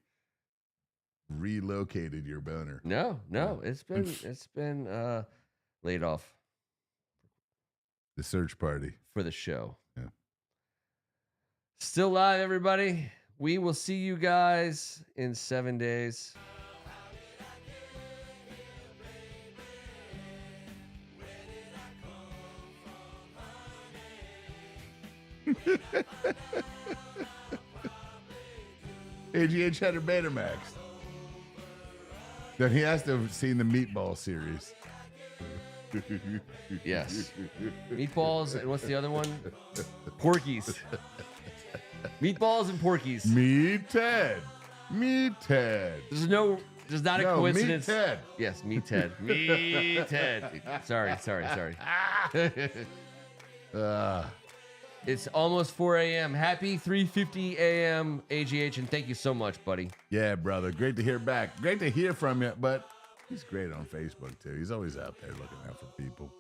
relocated your boner. No, it's been laid off. The search party for the show. Yeah. Still live, everybody. We will see you guys in 7 days. AGH had her Betamax. Then he has to have seen the Meatball series. Yes. Meatballs, and what's the other one? Porkies. Meatballs and Porkies. Meat Ted. Meat Ted. There's Just not a No, coincidence. meet Ted. Yes, meet Ted. Meet Ted. Sorry. It's almost 4 a.m. Happy 3:50 a.m. AGH, and thank you so much, buddy. Yeah, brother. Great to hear back. Great to hear from you, but he's great on Facebook, too. He's always out there looking out for people.